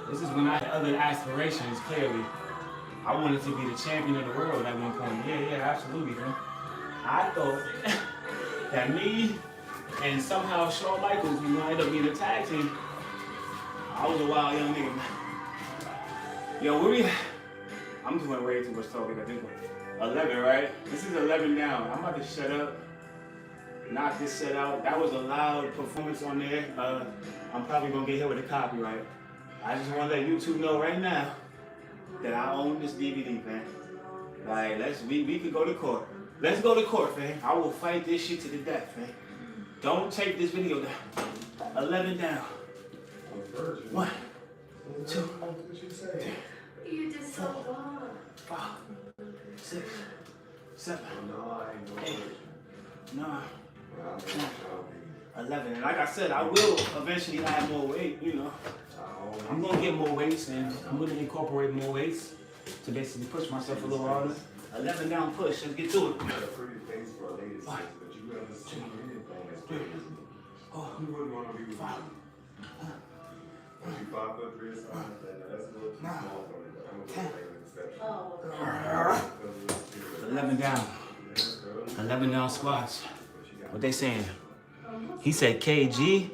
This is when I had other aspirations, clearly. I wanted to be the champion of the world at one point. Yeah, absolutely, man. I thought that me and somehow Shawn Michaels, we might end up being a tag team. I was a wild young nigga, man. Yo, I'm doing way too much talking at this point. 11, right? This is 11 down. I'm about to shut up. Knock this shit out. That was a loud performance on there. I'm probably gonna get hit with a copyright. I just want to let YouTube know right now that I own this DVD, man. Like, we could go to court. Let's go to court, man. I will fight this shit to the death, man. Don't take this video down. 11 down. 1, 2, 3. You did so well. 5, 6, 7, 8, 9, 10, 11. And like I said, I will eventually add more weight, you know. I'm gonna get more weights and I'm gonna incorporate more weights to basically push myself a little harder. 11 down push, let's get to it. 1, 2, 3, 4, 5, 9, 10. 11 down. 11 down squats. What they saying? He said kg.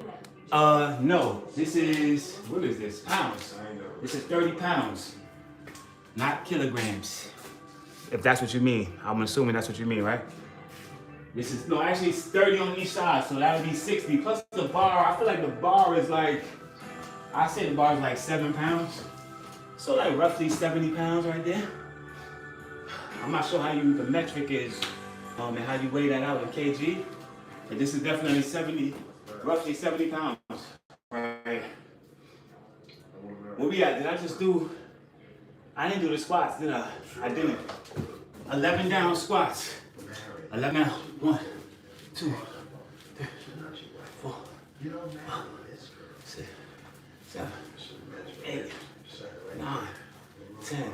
No. This is, what is this? Pounds. This is 30 pounds, not kilograms. If that's what you mean. I'm assuming that's what you mean, right? This is, no, actually it's 30 on each side, so that would be 60. Plus the bar, I feel like the bar is like, I say the bar is like 7 pounds. So like roughly 70 pounds right there. I'm not sure how the metric is, and how you weigh that out in kg. But this is definitely roughly 70 pounds. Right. Where we at? Did I just do, I didn't do the squats, did I? I didn't. 11 down squats. 11 down. 1, 2, 3, 4, 5, 6, 7, 8, 9, 10,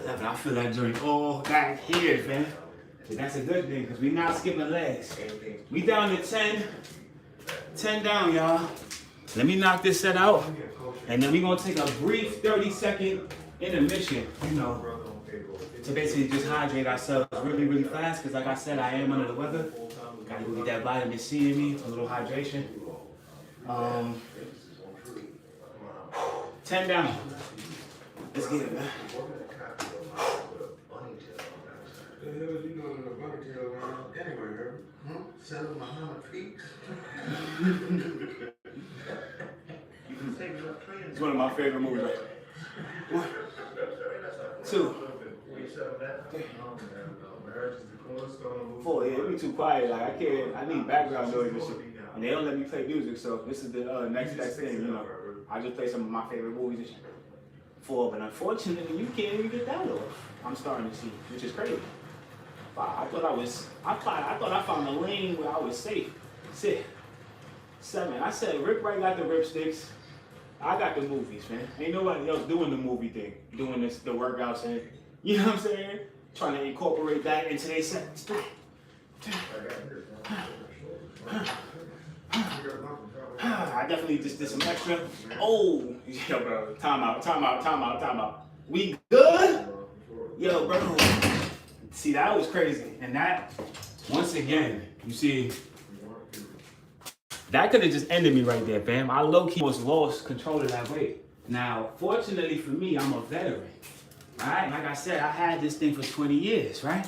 11. I feel that joint all back here, man. But that's a good thing, because we're not skipping legs. We down to 10. 10 down, y'all. Let me knock this set out, and then we're going to take a brief 30-second intermission, you know, to basically just hydrate ourselves really, really fast, because like I said, I am under the weather. Gotta go get that vitamin C in me, a little hydration. 10 down. Let's get it, man. It's one of my favorite movies. 1, 2, 3, 4. Yeah, it'd be too quiet. Like I can't. I need background noise and shit. And they don't let me play music, so this is the next thing. You know, I just play some of my favorite movies and shit. 4, but unfortunately, you can't even get that off. I'm starting to see, which is crazy. 5. I thought I found a lane where I was safe. 6, 7. I said Rick Wright got the rip sticks. I got the movies, man. Ain't nobody else doing the movie thing, doing this, the workouts, and you know what I'm saying? Trying to incorporate that into their sets. 3, 2. I definitely just did some extra. Oh, yo, bro. Time out. We good? Yo, bro. See, that was crazy. And that, once again, you see, that could have just ended me right there, fam. I low-key almost lost control of that weight. Now, fortunately for me, I'm a veteran, right? Like I said, I had this thing for 20 years, right?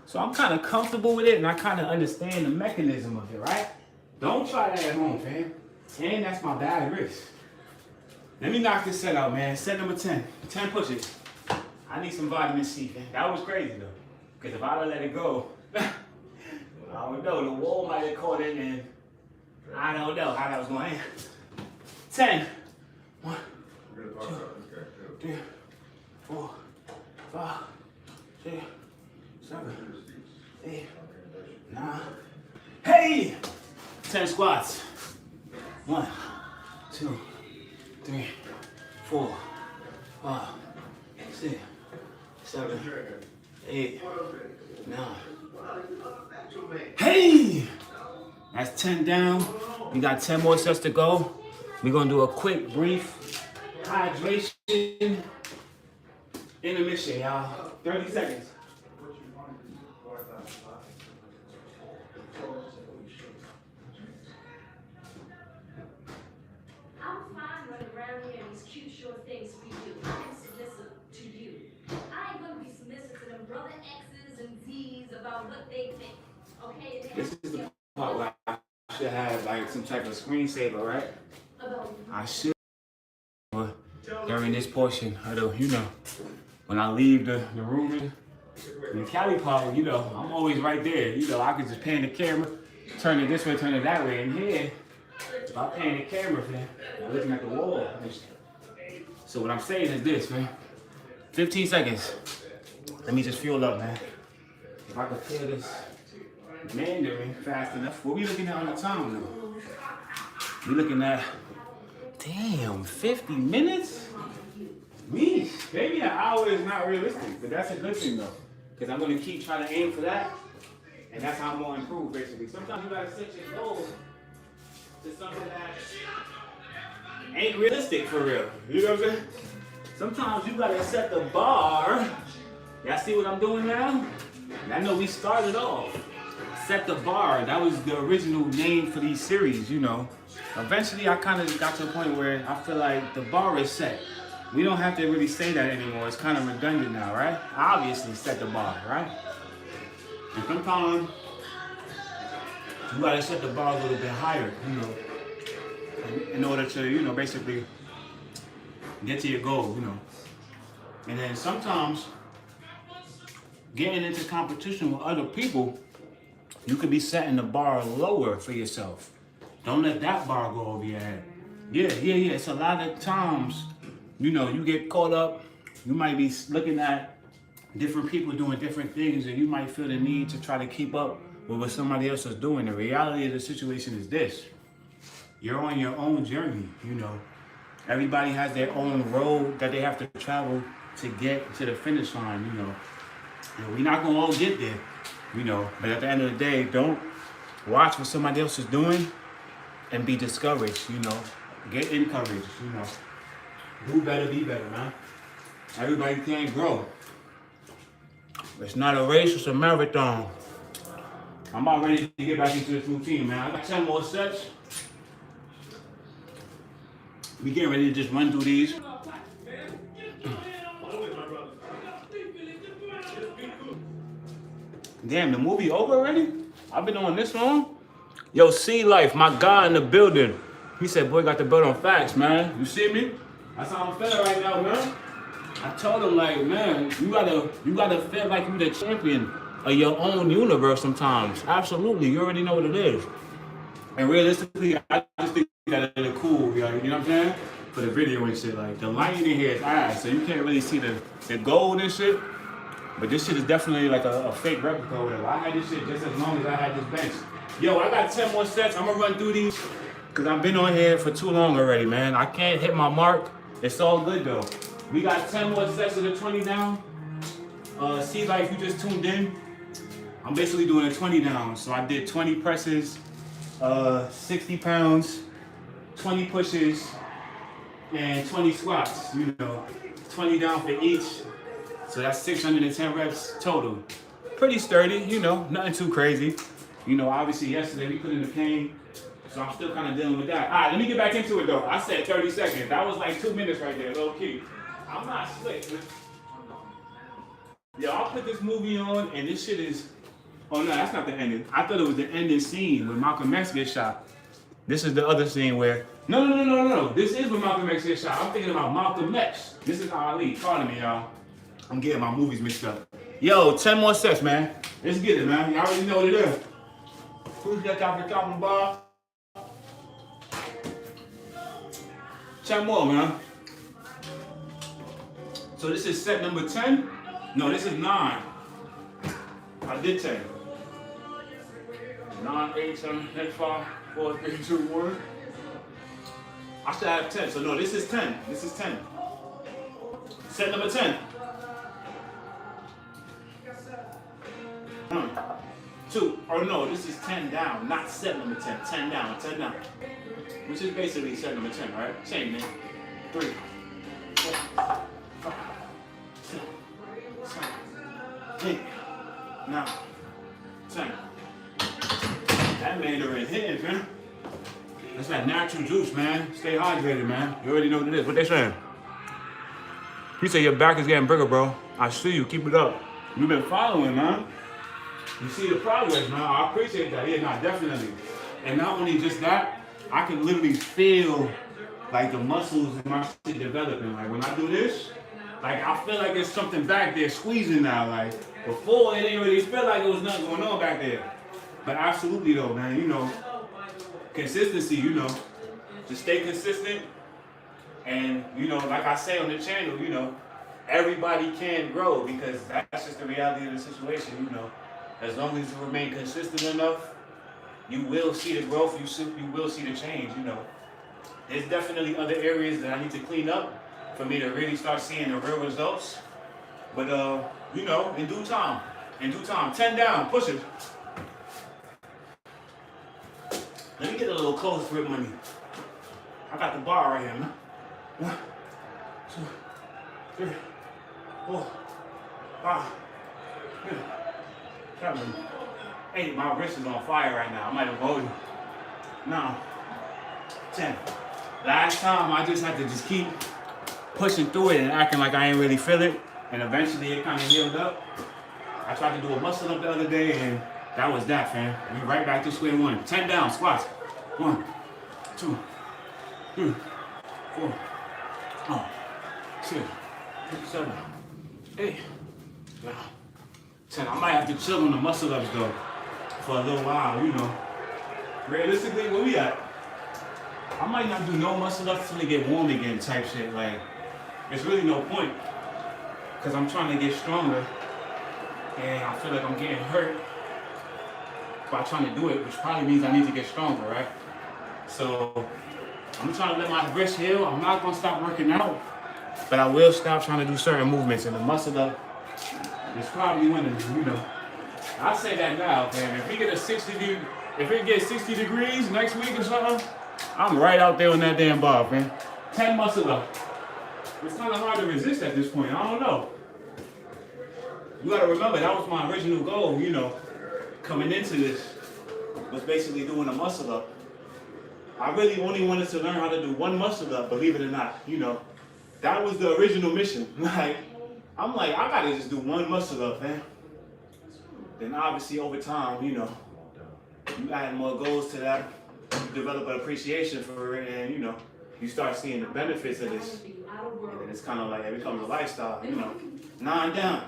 So I'm kind of comfortable with it, and I kind of understand the mechanism of it, right? Don't try that at home, fam. 10, that's my bad wrist. Let me knock this set out, man. Set number 10. 10 pushes. I need some vitamin C, fam. That was crazy, though. Because if I'd have let it go, I don't know, the wall might have caught it, and I don't know how that was going to end. 10. 1, 2, 3, 4, 5, 6, 7, 8, 9. Hey! 10 squats. 1, 2, 3, 4, 5, 6, 7, 8, 9. Hey! That's 10 down. We got 10 more sets to go. We're gonna do a quick, brief hydration intermission, y'all. 30 seconds. I'm fine running around here in these cute short things we do. I'm submissive to you. I ain't gonna be submissive to them brother X's and Z's about what they think. Okay? This is the part where I should have like some type of screensaver, right? I should during this portion of the, you know, when I leave the room in Cali Park, you know, I'm always right there. You know, I can just pan the camera, turn it this way, turn it that way. And here, if I pan the camera, man, I'm looking at the wall. So what I'm saying is this, man. 15 seconds. Let me just fuel up, man. If I could clear this Mandarin fast enough. What we looking at on the time, though? We looking at, damn, 50 minutes? Me, maybe an hour is not realistic, but that's a good thing, though. Because I'm going to keep trying to aim for that, and that's how I'm going to improve, basically. Sometimes you got to set your goals to something that ain't realistic for real. You know what I'm saying? Sometimes you got to set the bar. Y'all see what I'm doing now? And I know we started off set the bar. That was the original name for these series, you know. Eventually, I kind of got to a point where I feel like the bar is set. We don't have to really say that anymore. It's kind of redundant now, right? I obviously set the bar, right? And sometimes you gotta set the bar a little bit higher, you know, in order to, you know, basically get to your goal, you know. And then sometimes getting into competition with other people, you could be setting the bar lower for yourself. Don't let that bar go over your head. Yeah. It's a lot of times, you know, you get caught up. You might be looking at different people doing different things, and you might feel the need to try to keep up with what somebody else is doing. The reality of the situation is this: you're on your own journey, you know. Everybody has their own road that they have to travel to get to the finish line, you know. And we're not gonna all get there, you know. But at the end of the day, don't watch what somebody else is doing and be discouraged, you know. Get encouraged, you know. Do better, be better, man. Everybody can't grow. It's not a race, it's a marathon. I'm about ready to get back into this routine, man. I got 10 more sets. We getting ready to just run through these. Damn, the movie over already? I've been on this long? Yo, C Life, my guy in the building. He said, boy, got the belt on facts, man. You see me? That's how I'm feeling right now, man. I told him, like, man, you gotta feel like you're the champion of your own universe sometimes. Absolutely, you already know what it is. And realistically, I just think that it's cool, you know what I'm saying? For the video and shit, like, the lighting in here is ass, so you can't really see the gold and shit. But this shit is definitely like a fake replica or whatever. I had this shit just as long as I had this bench. Yo, I got 10 more sets. I'm gonna run through these because I've been on here for too long already, man. I can't hit my mark. It's all good though. We got 10 more sets of the 20 down. See, like, you just tuned in. I'm basically doing a 20 down. So I did 20 presses, 60 pounds, 20 pushes, and 20 squats, you know, 20 down for each. So that's 610 reps total. Pretty sturdy, you know, nothing too crazy. You know, obviously yesterday we put in the pain, so I'm still kind of dealing with that. All right, let me get back into it though. I said 30 seconds. That was like 2 minutes right there, low key. I'm not slick. Yeah, I'll put this movie on, and this shit is, oh no, that's not the ending. I thought it was the ending scene where Malcolm X gets shot. This is the other scene where, no. This is when Malcolm X gets shot. I'm thinking about Malcolm X. This is Ali. Pardon me, y'all. I'm getting my movies mixed up. Yo, 10 more sets, man. Let's get it, man. Y'all already know what it is. Who's got top of the top of the bar? 10 more, man. So this is set number 10? No, this is 9. I did 10. 9, 8, 7, 8, 5, 4, 3, 2, 1. I should have 10. So no, this is 10. This is 10. Set number 10. 1, 2, or no, this is 10 down, not set number 10. 10 down, 10 down. Which is basically set number 10, right? Same thing. 3, 4, 5, 6, 7, 8, 9, 10. That mandarin hitting, man. That's that natural juice, man. Stay hydrated, man. You already know what it is. What they saying? He said your back is getting bigger, bro. I see you. Keep it up. You've been following, man. You see the progress, man. I appreciate that. Yeah, no, definitely. And not only just that, I can literally feel like the muscles in my shit developing. Like when I do this, like I feel like there's something back there squeezing now. Like before, it didn't really feel like it was nothing going on back there. But absolutely though, man, you know, consistency, you know, to stay consistent. And, you know, like I say on the channel, you know, everybody can grow because that's just the reality of the situation, you know. As long as you remain consistent enough, you will see the growth, you will see the change, you know. There's definitely other areas that I need to clean up for me to really start seeing the real results. But, you know, in due time, 10 down, push it. Let me get a little close for money. I got the bar right here, man. 1, 2, 3, 4, 5, 6, 7, Hey, my wrist is on fire right now. I might have hold you. 9, 10. Last time I just had to just keep pushing through it and acting like I ain't really feel it. And eventually it kind of healed up. I tried to do a muscle up the other day and that was that, fam. We right back to square one. 10 down, squats. 1, 2, 3, 4, 5, 6, 7, 8, 9, 10. I might have to chill on the muscle ups though for a little while, you know. Realistically, where we at? I might not do no muscle ups till they get warm again type shit. Like, there's really no point. Cause I'm trying to get stronger and I feel like I'm getting hurt by trying to do it, which probably means I need to get stronger, right? So I'm trying to let my wrist heal. I'm not gonna stop working out, but I will stop trying to do certain movements, and the muscle up is probably winning, you know. I say that now, man. If we get if it gets 60 degrees next week or something, I'm right out there on that damn bar, man. 10 muscle up. It's kind of hard to resist at this point. I don't know. You gotta remember, that was my original goal, you know, coming into this, was basically doing a muscle up. I really only wanted to learn how to do one muscle up, believe it or not, you know. That was the original mission. Like, I'm like, I gotta just do one muscle up, man. Then obviously over time, you know, you add more goals to that, you develop an appreciation for it, and you know, you start seeing the benefits of this. And then it's kind of like, it becomes a lifestyle, you know. 9 down.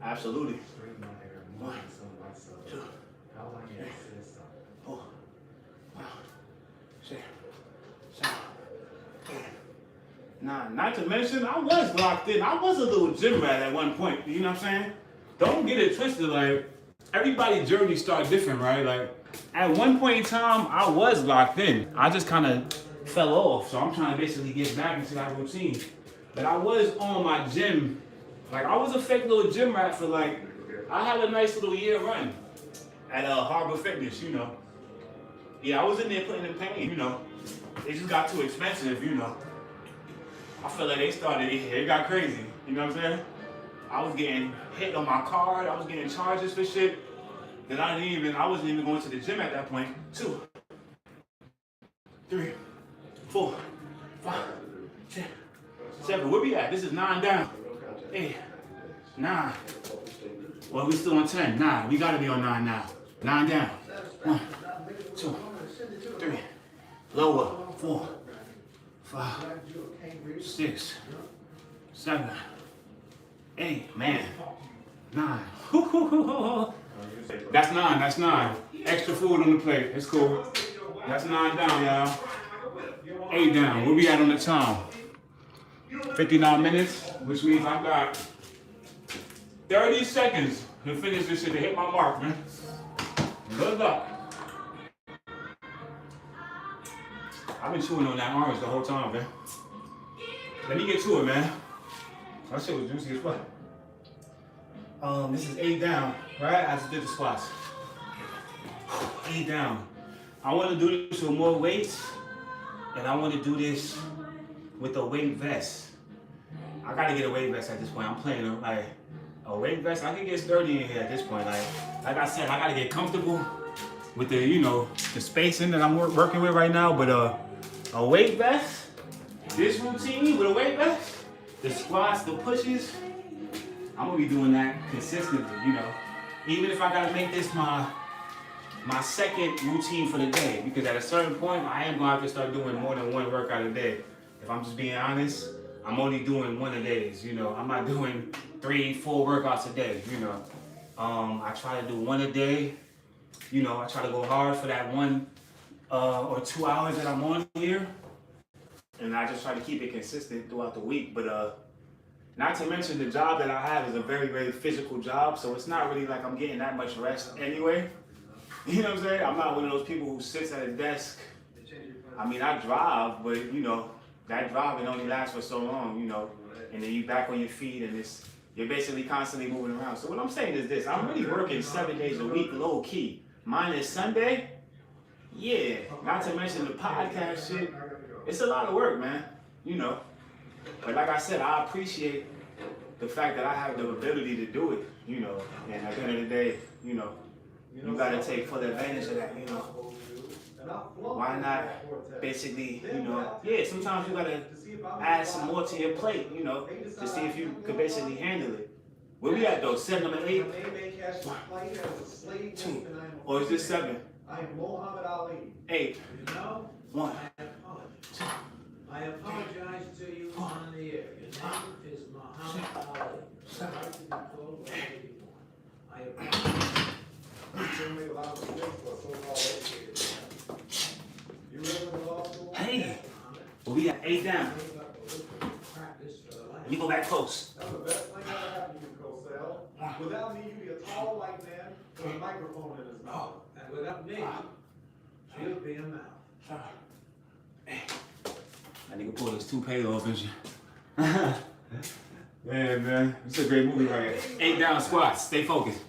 Absolutely. 1, 2, 3, 4, 5, 6, 7, 8, 9. Not to mention, I was locked in. I was a little gym rat at one point. You know what I'm saying? Don't get it twisted. Like, everybody's journey starts different, right? Like, at one point in time, I was locked in. I just kind of fell off. So I'm trying to basically get back into that routine. But I was on my gym. Like, I was a fake little gym rat for like, I had a nice little year run at Harbor Fitness, you know. Yeah, I was in there putting in pain, you know. It just got too expensive, you know. I feel like it got crazy, you know what I'm saying? I was getting hit on my card, I was getting charges for shit that I wasn't even going to the gym at that point. 2, 3, 4, 5, 6, 7. Where we at? This is 9 down. 8, 9. Well, we still on 10. 9. We gotta be on 9 now. 9 down. 1, 2, 3. Lower. 4, 5, 6, 7, 8. Man. 9. That's 9. That's 9. Extra food on the plate. It's cool. That's 9 down, y'all. 8 down. Where we at on the time? 59 minutes, which means I got 30 seconds to finish this shit, to hit my mark, man. Good luck. I've been chewing on that orange the whole time, man. Let me get to it, man. That shit was juicy as fuck. This is 8 down, right? I just did the squats. 8 down. I want to do this with more weights, and I want to do this with a weight vest. I gotta get a weight vest at this point. I'm playing like a weight vest. I can get sturdy in here at this point. Like I said, I gotta get comfortable with the, you know, the spacing that I'm working with right now. But a weight vest, this routine with a weight vest, the squats, the pushes, I'm gonna be doing that consistently, you know. Even if I gotta make this my second routine for the day, because at a certain point, I am gonna have to start doing more than one workout a day. If I'm just being honest, I'm only doing one a days, you know. I'm not doing 3, 4 workouts a day, you know. I try to do one a day, you know. I try to go hard for that 1 or 2 hours that I'm on here. And I just try to keep it consistent throughout the week. But not to mention the job that I have is a very, very physical job. So it's not really like I'm getting that much rest anyway. You know what I'm saying? I'm not one of those people who sits at a desk. I mean, I drive, but you know, that driving only lasts for so long, you know, and then you back on your feet and you're basically constantly moving around. So what I'm saying is this: I'm really working 7 days a week, low key. Minus Sunday, yeah. Not to mention the podcast shit. It's a lot of work, man, you know. But like I said, I appreciate the fact that I have the ability to do it, you know, and at the end of the day, you know, you gotta take full advantage of that, you know. Why not basically, you know, yeah, sometimes you gotta add some more to your plate, you know, to see if you could basically handle it. Where we at though? 7 number 8? 2. Or is this 7? I am Muhammad Ali. 8. 1. I apologize to you on the air. Your name is Muhammad Ali. The right to be told whatever you want. I apologize. Hey, well, we got 8 down. Let me go back close. That's the best thing ever happened to you, Cosell. Without me, you'd be a tall white man with a microphone in his mouth. And without me, you'll be a mouth. Hey, that nigga pulled his toupee off and shit. Man, it's a great movie right here. 8 down squats. Stay focused.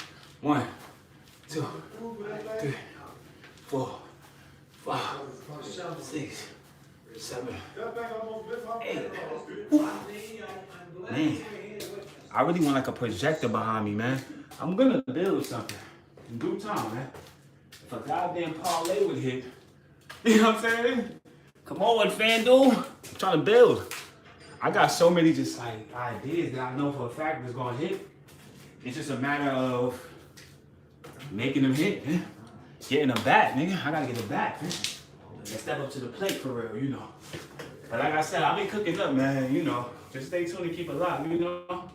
1, 2, 3, 4, 5, 6, 7, 8. Man, I really want like a projector behind me, man. I'm gonna build something in due time, man. If a goddamn parlay would hit, you know what I'm saying? Come on, FanDuel. I'm trying to build. I got so many just like ideas that I know for a fact is gonna hit. It's just a matter of making them hit, man. Getting a bat, nigga. I gotta get a bat, man. And step up to the plate for real, you know. But like I said, I've been cooking up, man, you know. Just stay tuned and keep it locked, you know.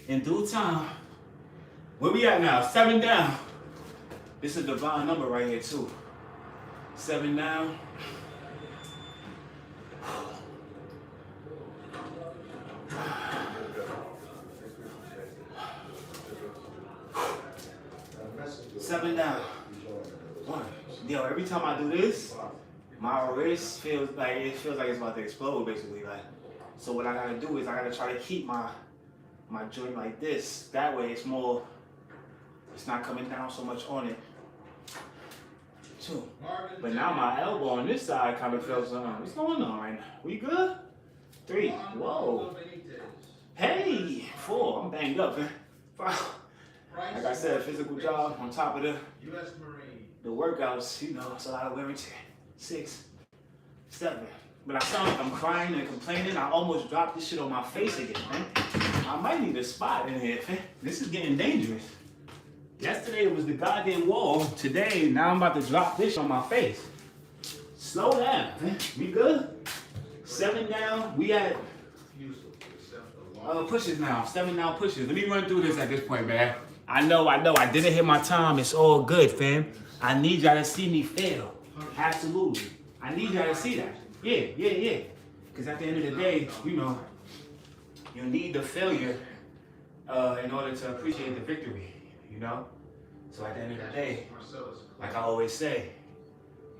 In due time. Where we at now? 7 down. This is a divine number right here, too. 7 down. Seven down. 1. Yo, every time I do this, my wrist feels like it's about to explode, basically. Like, so what I gotta do is I gotta try to keep my joint like this. That way, it's not coming down so much on it. 2. But now my elbow on this side kind of feels what's going on right now? We good? 3. Whoa. Hey. 4. I'm banged up, man. 5. Like I said, physical job on top of the workouts, you know, it's a lot of wear and tear. 6, 7. But I sound like I'm crying and complaining. I almost dropped this shit on my face again, man. I might need a spot in here, man. This is getting dangerous. Yesterday it was the goddamn wall. Today, now I'm about to drop this on my face. Slow down, man. We good? 7 down. We at pushes now. 7 down pushes. Let me run through this at this point, man. I know. I didn't hit my time. It's all good, fam. I need y'all to see me fail. Absolutely. I need y'all to see that. Yeah. Because at the end of the day, you know, you need the failure in order to appreciate the victory, you know? So at the end of the day, like I always say,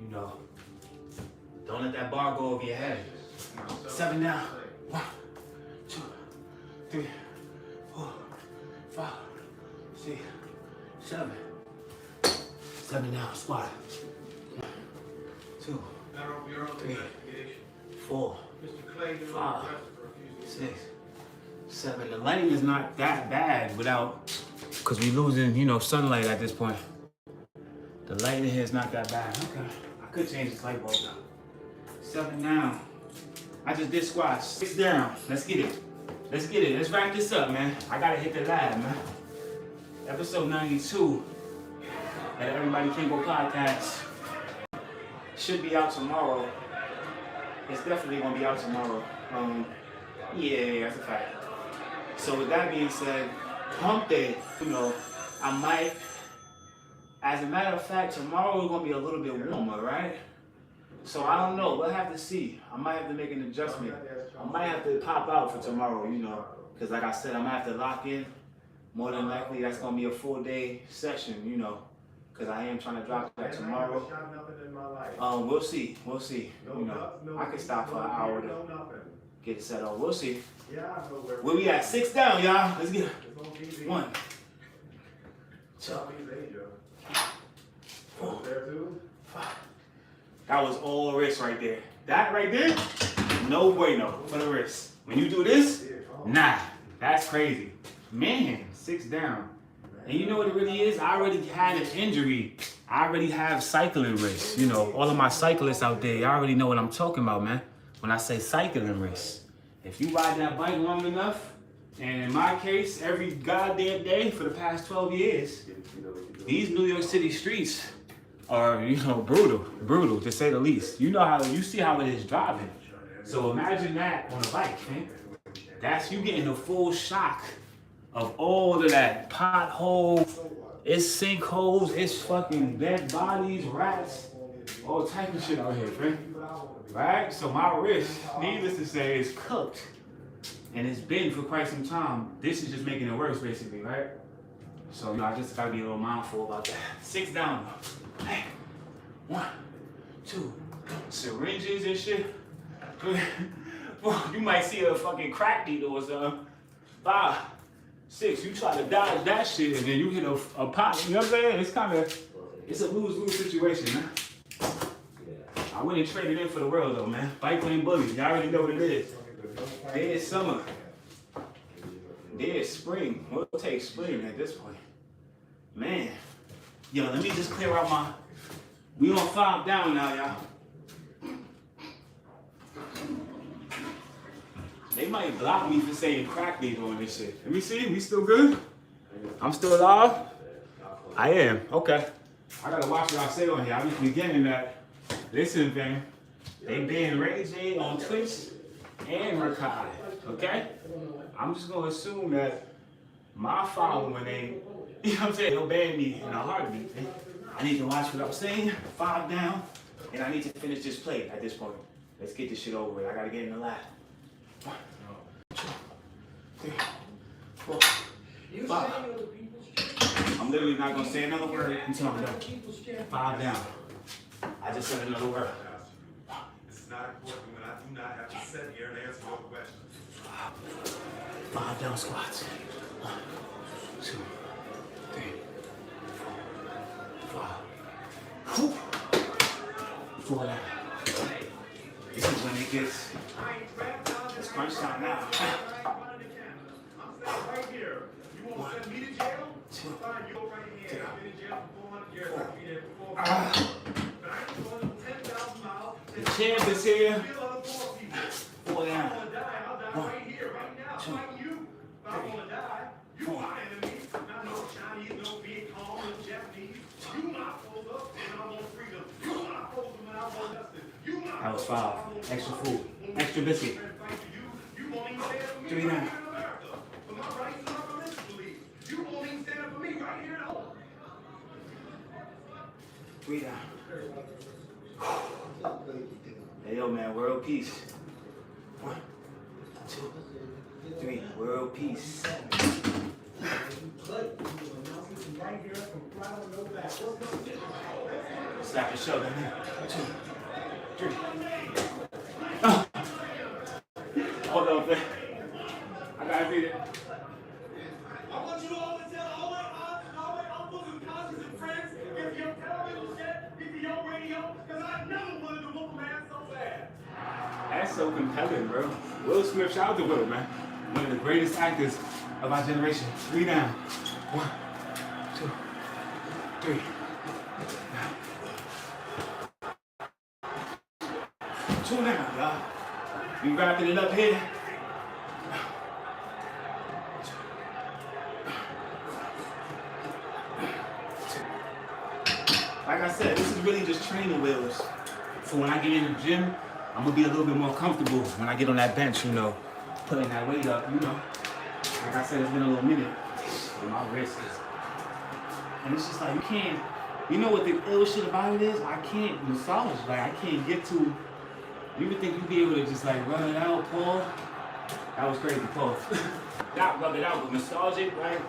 you know, don't let that bar go over your head. 7 down. 1, 2, 3, 4, 5, 6, 7. 7 down, squat. 1, 2, 3, 4, 5, 6, 7. The lighting is not that bad because we losing, you know, sunlight at this point. The lighting here is not that bad. Okay, I could change this light bulb now. 7 down. I just did squats. 6 down. Let's get it. Let's wrap this up, man. I gotta hit the lab, man. Episode 92 at Everybody Can Go podcast should be out tomorrow. It's definitely gonna be out tomorrow. Yeah, that's a fact. So with that being said, hump day, you know, I might, as a matter of fact, tomorrow is gonna be a little bit warmer, right? So I don't know, we'll have to see. I might have to make an adjustment. I might have to pop out for tomorrow, you know, because like I said, I'm gonna have to lock in. More than likely, that's gonna be a full day session, you know, because I am trying to drop that tomorrow. We'll see. You know, I could stop for an hour to get it set up. We'll see. Where we at? 6 down, y'all. Let's get it. 1, 2, 4, 5. That was all wrist right there. That right there, no bueno for the wrist. When you do this, nah. That's crazy. Man, 6 down. And you know what it really is? I already had an injury. I already have cycling wrists. You know, all of my cyclists out there, y'all already know what I'm talking about, man. When I say cycling wrists. If you ride that bike long enough, and in my case, every goddamn day for the past 12 years, these New York City streets are, you know, brutal to say the least. You know how, you see how it is driving. So imagine that on a bike, man. That's you getting the full shock of all of that pothole, it's sinkholes, it's fucking dead bodies, rats, all type of shit out here, man. Right? So my wrist, needless to say, is cooked. And it's been for quite some time. This is just making it worse, basically, right? So, you know, I just gotta be a little mindful about that. 6 down. Hey. 1, 2, syringes and shit. You might see a fucking crack needle or something. 5, 6, you try to dodge that shit and then you hit a pot. You know what I'm saying? It's kind of, it's a lose-lose situation, man. I wouldn't trade it in for the world though, man. Bike lane bully, y'all already know what it is. There's summer. There's spring. We'll take spring at this point. Man. Yo, let me just clear out my, we on 5 down now, y'all. They might block me for saying crack needle on this shit. Let me see, we still good? I'm still alive? I am, okay. I gotta watch what I say on here. I be forgetting that. Listen, fam. They banned Ray J on Twitch and Rakai, okay? I'm just gonna assume that my following ain't, you know what I'm saying, they'll ban me in a heartbeat. I need to watch what I'm saying, 5 down, and I need to finish this plate at this point. Let's get this shit over with. I gotta get in the lab. 1, 2, 3, 4, 5. I'm literally not gonna say another word until I'm done. 5 down. I just said another word. This is not important when I do not have to sit here and answer your questions. 5 down squats. 1, 2, 3, 4, 5. Whew. 4 down. This is when it gets, it's crunch time now. Right here. You want to send me to jail? Fine, you go right here. I've been in jail for 400 years. I'll be there for 4 months. But I ain't going 10,000 miles. The champ is here. 4 down. I'll die right here, right now. Fight you. If I want to die, you my enemy. Not no Chinese, no Vietcong, no Japanese. You my foes up and I want freedom. You my foes when I want justice. You my That was 5. Extra food. Extra biscuit. You won't even stand for me 3 right down. here in America. For my rights and my religious beliefs. You won't even stand up for me right here at home. 3 down. Hey yo man, world peace. 1, 2, 3, world peace. Slap your shoulder, man. 2, 3. Oh. Hold on, man. I gotta read it. I want you all to tell all my aunts and all my uncles and cousins and friends if your television set, if your radio, because I never wanted to whoop a man so bad. That's so compelling, bro. Will Smith, shout out to Will, man. One of the greatest actors of our generation. 3 down. 1, 2, 3. 2 down, y'all. We wrapping it up here. Like I said, this is really just training wheels. So when I get in the gym, I'm gonna be a little bit more comfortable when I get on that bench, you know, putting that weight up, you know. Like I said, it's been a little minute. And my wrist is, and it's just like, you can't, you know what the ill shit about it is? I can't massage, like I can't get to, you would think you'd be able to just like rub it out, Paul. That was crazy, Paul. Not rub it out, but massage it, right?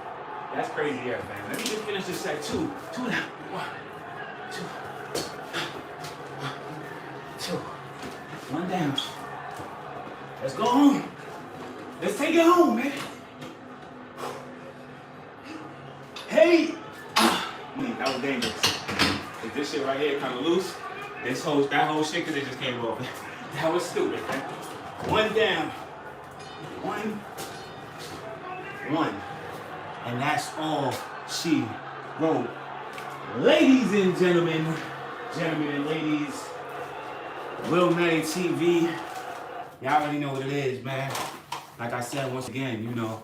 That's crazy, yeah, man. Let me just finish this set. 2 down. 1, 2, 2. 1 down. Let's go home. Let's take it home, man. Hey! That was dangerous. Is this shit right here kind of loose? That whole shit, because it just came off. That was stupid, man. 1 down. 1, one. And that's all she wrote. Ladies and gentlemen, and ladies, Will Maddie TV. Y'all already know what it is, man. Like I said, once again, you know,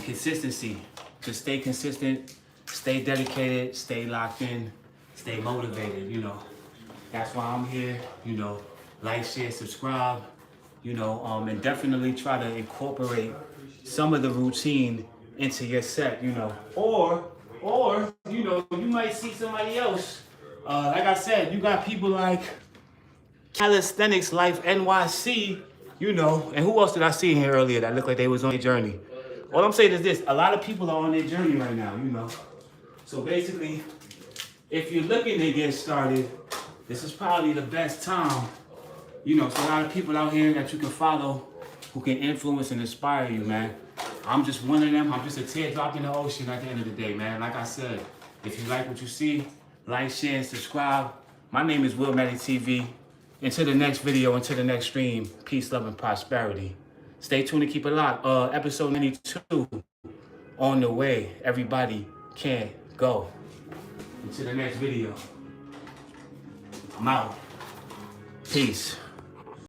consistency. Just stay consistent, stay dedicated, stay locked in, stay motivated, you know. That's why I'm here, you know. Like, share, subscribe, you know, and definitely try to incorporate some of the routine into your set, you know. Or, you know, you might see somebody else. Like I said, you got people like Calisthenics Life NYC, you know, and who else did I see in here earlier that looked like they was on their journey? All I'm saying is this, a lot of people are on their journey right now, you know. So basically, if you're looking to get started, this is probably the best time. You know, so a lot of people out here that you can follow who can influence and inspire you, man. I'm just one of them. I'm just a teardrop in the ocean at the end of the day, man. Like I said, if you like what you see, like, share, and subscribe. My name is Will Maddie TV. Until the next video, until the next stream, peace, love, and prosperity. Stay tuned and keep it locked. Episode 92 on the way. Everybody can go. Until the next video. I'm out. Peace.